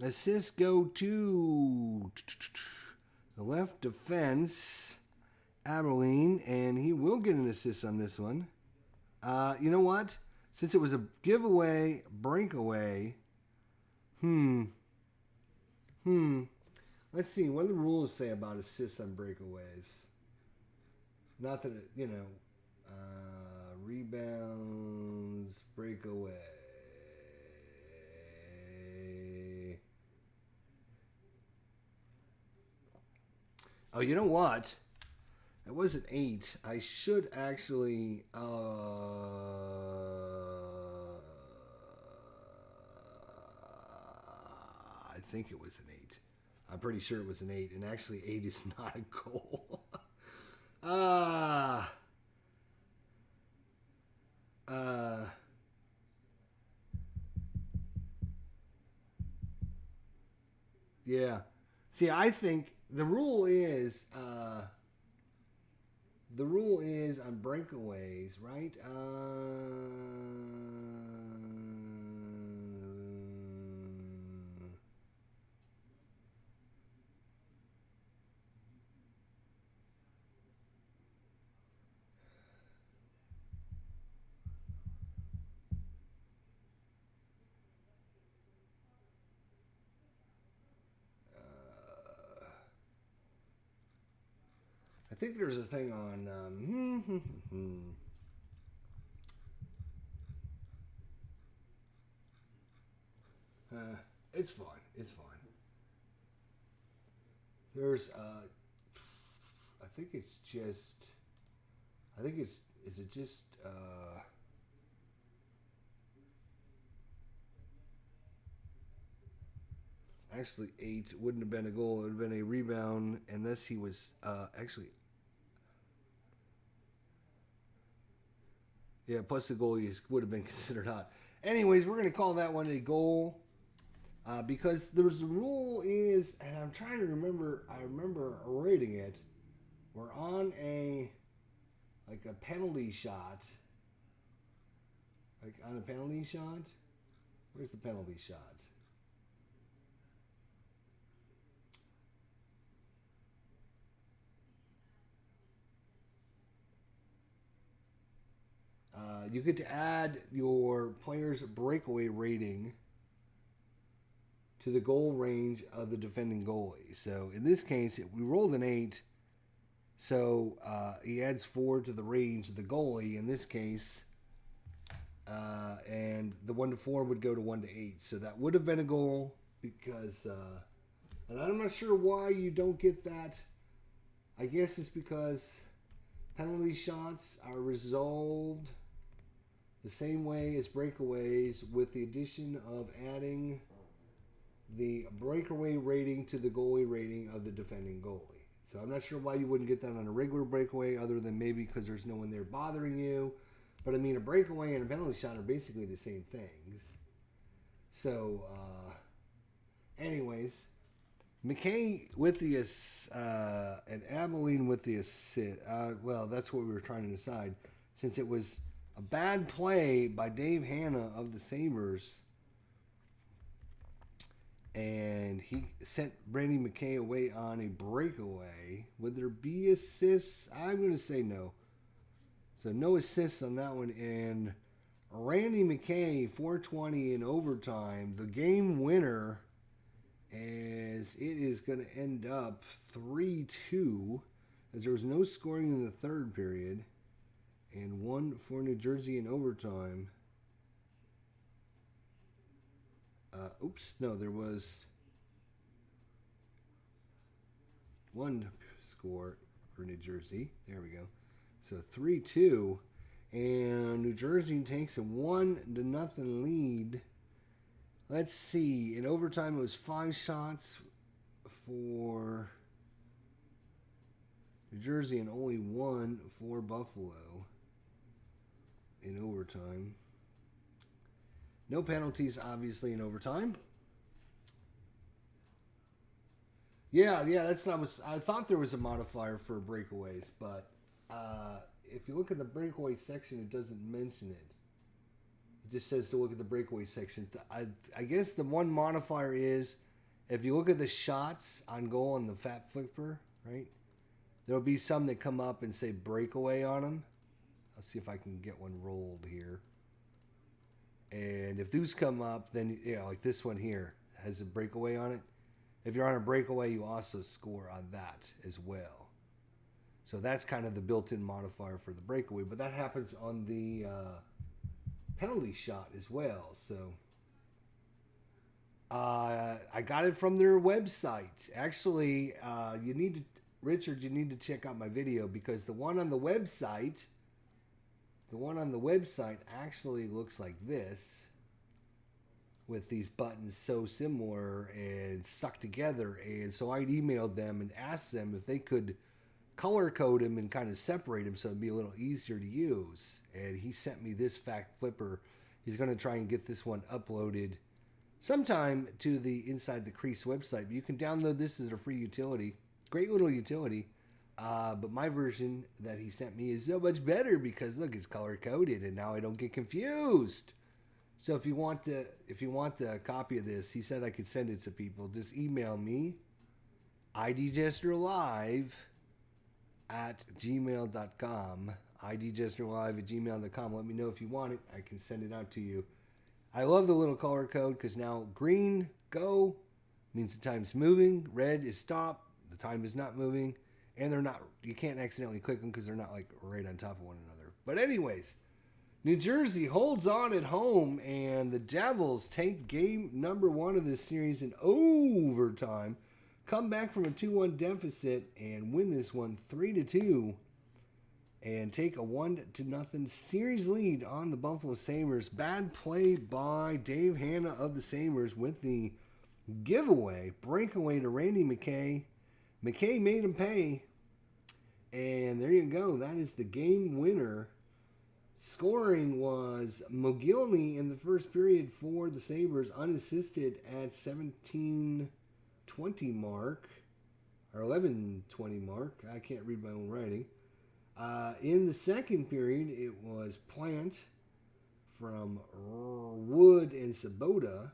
S1: Assists go to the left defense, Abilene, and he will get an assist on this one. You know what? Since it was a giveaway, breakaway. Let's see. What do the rules say about assists on breakaways? Not that it, rebounds, breakaway. Oh, you know what? It was an 8. I should actually... I think it was an 8. I'm pretty sure it was an 8. And actually, 8 is not a goal. Yeah. See, I think the rule is... the rule is on breakaways, right? I think there's a thing on. It's fine. It's fine. There's. I think it's just. I think it's. Is it just. Actually, 8 wouldn't have been a goal. It would have been a rebound, unless he was actually. Yeah, plus the goal would have been considered hot. Anyways, we're going to call that one a goal because there's the rule is, and I'm trying to remember. I remember reading it. We're on a penalty shot. Like on a penalty shot. Where's the penalty shot? You get to add your player's breakaway rating to the goal range of the defending goalie. So in this case, we rolled an 8, so he adds 4 to the range of the goalie. In this case, and the 1 to 4 would go to 1 to 8. So that would have been a goal because, and I'm not sure why you don't get that. I guess it's because penalty shots are resolved the same way as breakaways, with the addition of adding the breakaway rating to the goalie rating of the defending goalie. So I'm not sure why you wouldn't get that on a regular breakaway, other than maybe because there's no one there bothering you. But I mean, a breakaway and a penalty shot are basically the same things. So, anyways, McKay with the and Abilene with the assist. Well, that's what we were trying to decide, since it was a bad play by Dave Hanna of the Sabres, and he sent Brady McKay away on a breakaway. Would there be assists? I'm going to say no. So no assists on that one. And Randy McKay, 420 in overtime, the game winner, as it is going to end up 3-2, as there was no scoring in the third period, and 1 for New Jersey in overtime. There was 1 score for New Jersey. There we go. So 3-2, and New Jersey takes a 1-0 lead. Let's see. In overtime, it was 5 shots for New Jersey and only 1 for Buffalo in overtime. No penalties, obviously, in overtime. Yeah, that's not. I thought there was a modifier for breakaways, but if you look at the breakaway section, it doesn't mention it. It just says to look at the breakaway section. I guess the one modifier is if you look at the shots on goal on the Fat Flipper, right? There'll be some that come up and say breakaway on them. I'll see if I can get one rolled here. And if those come up, then, like this one here has a breakaway on it. If you're on a breakaway, you also score on that as well. So that's kind of the built-in modifier for the breakaway. But that happens on the penalty shot as well. So I got it from their website. Actually, you need to check out my video, because the one on the website actually looks like this, with these buttons so similar and stuck together. And so I emailed them and asked them if they could color code them and kind of separate them so it'd be a little easier to use. And he sent me this Fact Flipper. He's going to try and get this one uploaded sometime to the Inside the Crease website. But you can download this as a free utility. Great little utility. But my version that he sent me is so much better because, look, it's color coded, and now I don't get confused. So if you want a copy of this, he said I could send it to people. Just email me, idjesterlive@gmail.com, idjesterlive@gmail.com. Let me know if you want it. I can send it out to you. I love the little color code because now green, go, means the time's moving. Red is stop, the time is not moving. And they're not, you can't accidentally click them because they're not like right on top of one another. But anyways, New Jersey holds on at home, and the Devils take game number 1 of this series in overtime, come back from a 2-1 deficit, and win this one 3-2, and take a 1-0 series lead on the Buffalo Sabres. Bad play by Dave Hanna of the Sabres with the giveaway, breakaway to Randy McKay. McKay made him pay, and there you go. That is the game winner. Scoring was Mogilny in the first period for the Sabres, unassisted at 17:20 mark, or 11:20 mark. I can't read my own writing. In the second period, it was Plant from Wood and Sabota.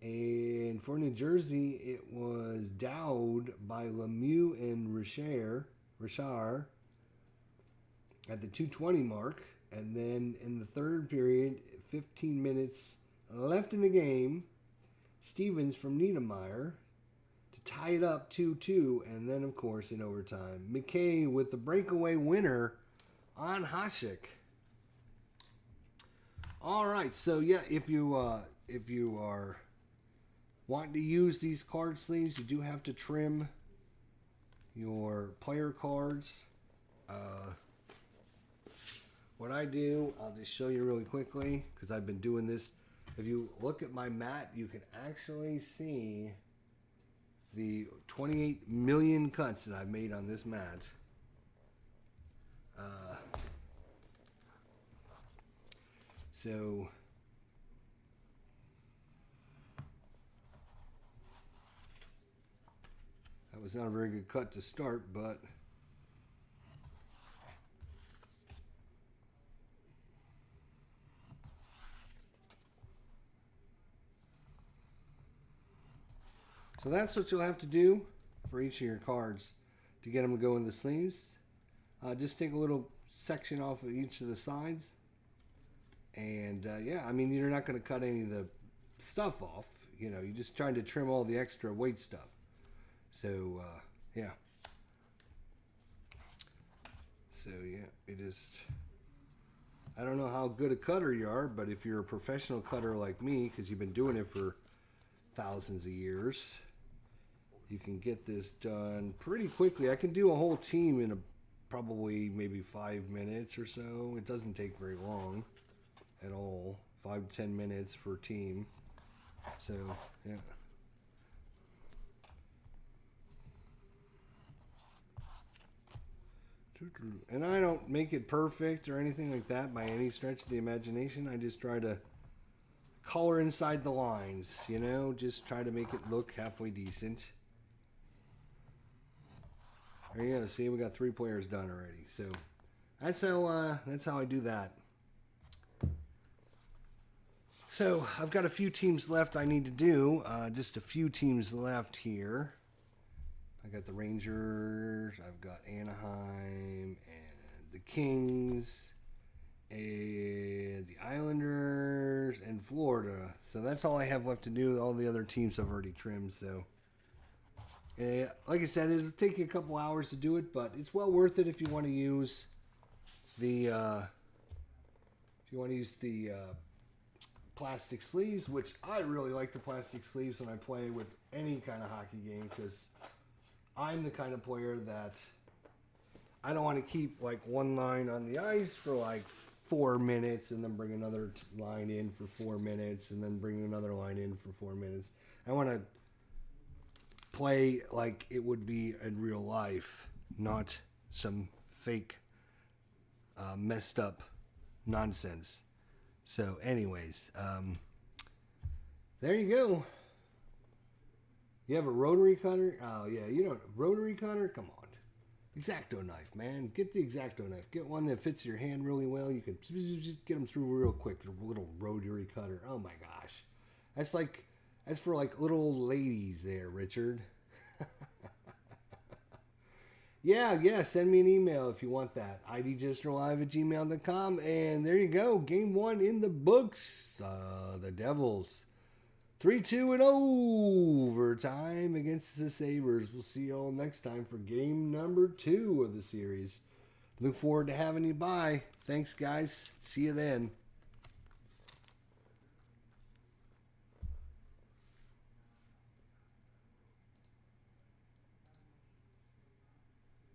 S1: And for New Jersey, it was Dowd by Lemieux and Richard at the 2:20 mark. And then in the third period, 15 minutes left in the game, Stevens from Niedermeyer to tie it up 2-2. And then, of course, in overtime, McKay with the breakaway winner on Hasek. All right, so yeah, if you are wanting to use these card sleeves, you do have to trim your player cards. What I do, I'll just show you really quickly because I've been doing this. If you look at my mat, you can actually see the 28 million cuts that I've made on this mat. So that was not a very good cut to start, but so that's what you'll have to do for each of your cards to get them to go in the sleeves. Just take a little section off of each of the sides. And yeah, I mean, you're not going to cut any of the stuff off. You know, you're just trying to trim all the extra weight stuff. So, yeah. So, yeah, I don't know how good a cutter you are, but if you're a professional cutter like me, because you've been doing it for thousands of years, you can get this done pretty quickly. I can do a whole team in probably maybe 5 minutes or so. It doesn't take very long at all. 5 to 10 minutes for a team. So, yeah. And I don't make it perfect or anything like that by any stretch of the imagination. I just try to color inside the lines, you know, just try to make it look halfway decent. There you go. See, we got 3 players done already. So that's how I do that. So I've got a few teams left I need to do. Just a few teams left here. I got the Rangers, I've got Anaheim, and the Kings, and the Islanders, and Florida. So that's all I have left to do. All the other teams I've already trimmed. So, like I said, it'll take you a couple hours to do it, but it's well worth it if you want to use the plastic sleeves, which I really like the plastic sleeves when I play with any kind of hockey game, because I'm the kind of player that I don't want to keep like one line on the ice for like 4 minutes and then bring another line in for 4 minutes and then bring another line in for 4 minutes. I want to play like it would be in real life, not some fake messed up nonsense. So anyways, there you go. You have a rotary cutter? Oh, yeah, you know, rotary cutter? Come on. X-Acto knife, man. Get the X-Acto knife. Get one that fits your hand really well. You can just get them through real quick. A little rotary cutter. Oh, my gosh. That's for, like, little old ladies there, Richard. Yeah, send me an email if you want that. idjesterlive@gmail.com. And there you go. Game 1 in the books. The Devils 3-2 in overtime against the Sabres. We'll see you all next time for game number 2 of the series. Look forward to having you by. Thanks, guys. See you then.